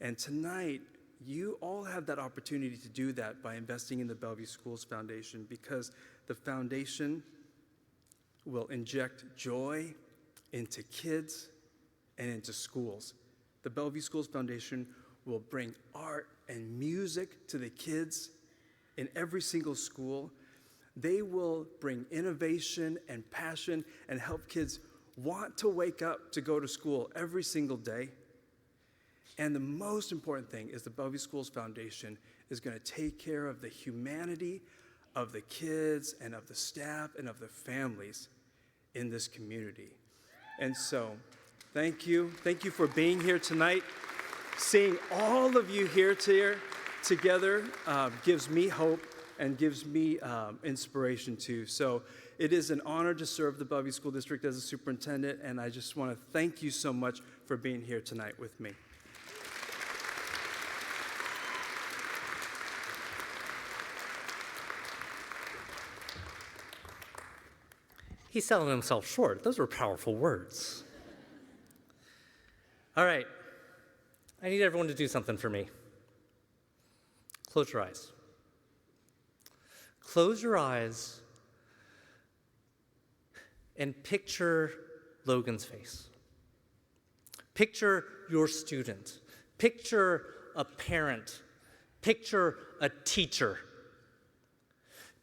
And tonight, you all have that opportunity to do that by investing in the Bellevue Schools Foundation, because the foundation will inject joy into kids and into schools. The Bellevue Schools Foundation will bring art and music to the kids in every single school. They will bring innovation and passion and help kids want to wake up to go to school every single day. And the most important thing is the Bellevue Schools Foundation is going to take care of the humanity of the kids and of the staff and of the families in this community. And so, thank you. Thank you for being here tonight. Seeing all of you here together gives me hope and gives me inspiration too. So it is an honor to serve the Bellevue School District as a superintendent, and I just want to thank you so much for being here tonight with me. He's selling himself short. Those were powerful words. All right. I need everyone to do something for me. Close your eyes. Close your eyes and picture Logan's face. Picture your student. Picture a parent. Picture a teacher.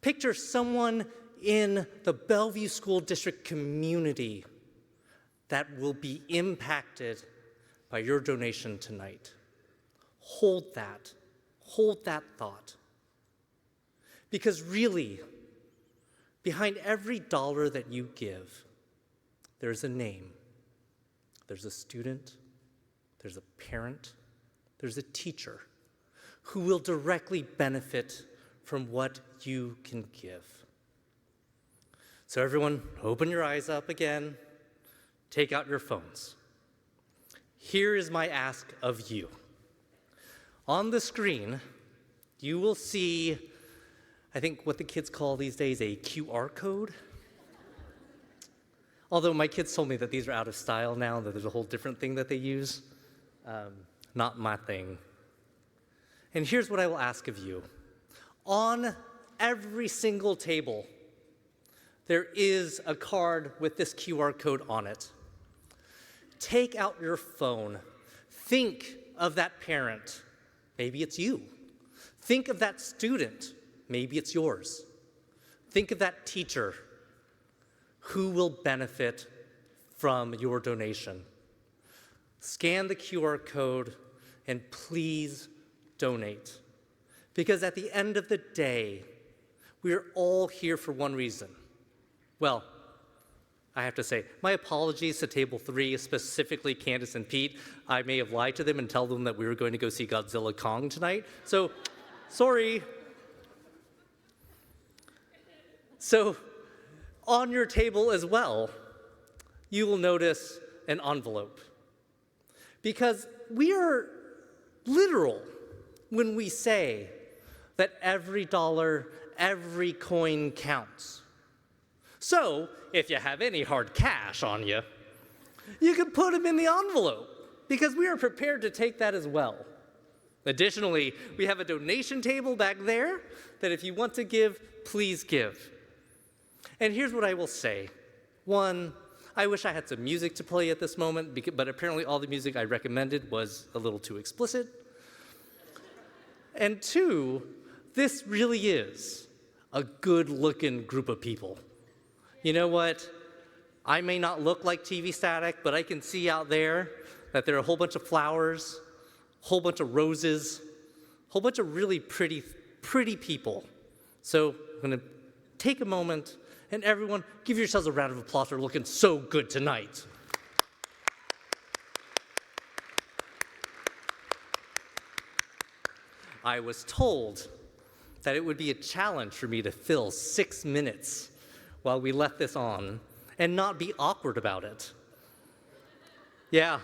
Picture someone in the Bellevue School District community that will be impacted by your donation tonight. Hold that thought. Because really, behind every dollar that you give, there's a name. There's a student, there's a parent, there's a teacher who will directly benefit from what you can give. So everyone, open your eyes up again. Take out your phones. Here is my ask of you. On the screen, you will see, I think what the kids call these days a QR code. Although my kids told me that these are out of style now, that there's a whole different thing that they use. Not my thing. And here's what I will ask of you. On every single table, there is a card with this QR code on it. Take out your phone. Think of that parent. Maybe it's you. Think of that student. Maybe it's yours. Think of that teacher. Who will benefit from your donation? Scan the QR code and please donate. Because at the end of the day, we are all here for one reason. Well, I have to say, my apologies to Table 3, specifically Candace and Pete. I may have lied to them and tell them that we were going to go see Godzilla Kong tonight. So, sorry. So, on your table as well, you will notice an envelope. Because we are literal when we say that every dollar, every coin counts. So, if you have any hard cash on you, you can put them in the envelope, because we are prepared to take that as well. Additionally, we have a donation table back there that if you want to give, please give. And here's what I will say. One, I wish I had some music to play at this moment, but apparently all the music I recommended was a little too explicit. And two, this really is a good-looking group of people. You know what? I may not look like TV static, but I can see out there that there are a whole bunch of flowers, a whole bunch of roses, a whole bunch of really pretty people. So I'm going to take a moment, and everyone, give yourselves a round of applause for looking so good tonight. I was told that it would be a challenge for me to fill 6 minutes while we left this on and not be awkward about it. Yeah,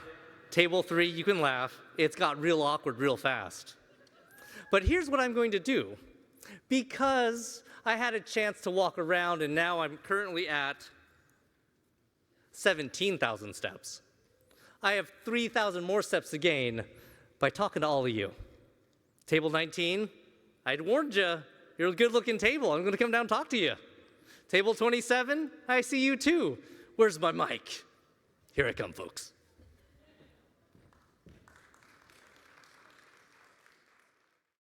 Table 3, you can laugh. It's got real awkward real fast. But here's what I'm going to do. Because I had a chance to walk around and now I'm currently at 17,000 steps. I have 3,000 more steps to gain by talking to all of you. Table 19, I'd warned you. You're a good-looking table. I'm going to come down and talk to you. Table 27, I see you too. Where's my mic? Here I come, folks.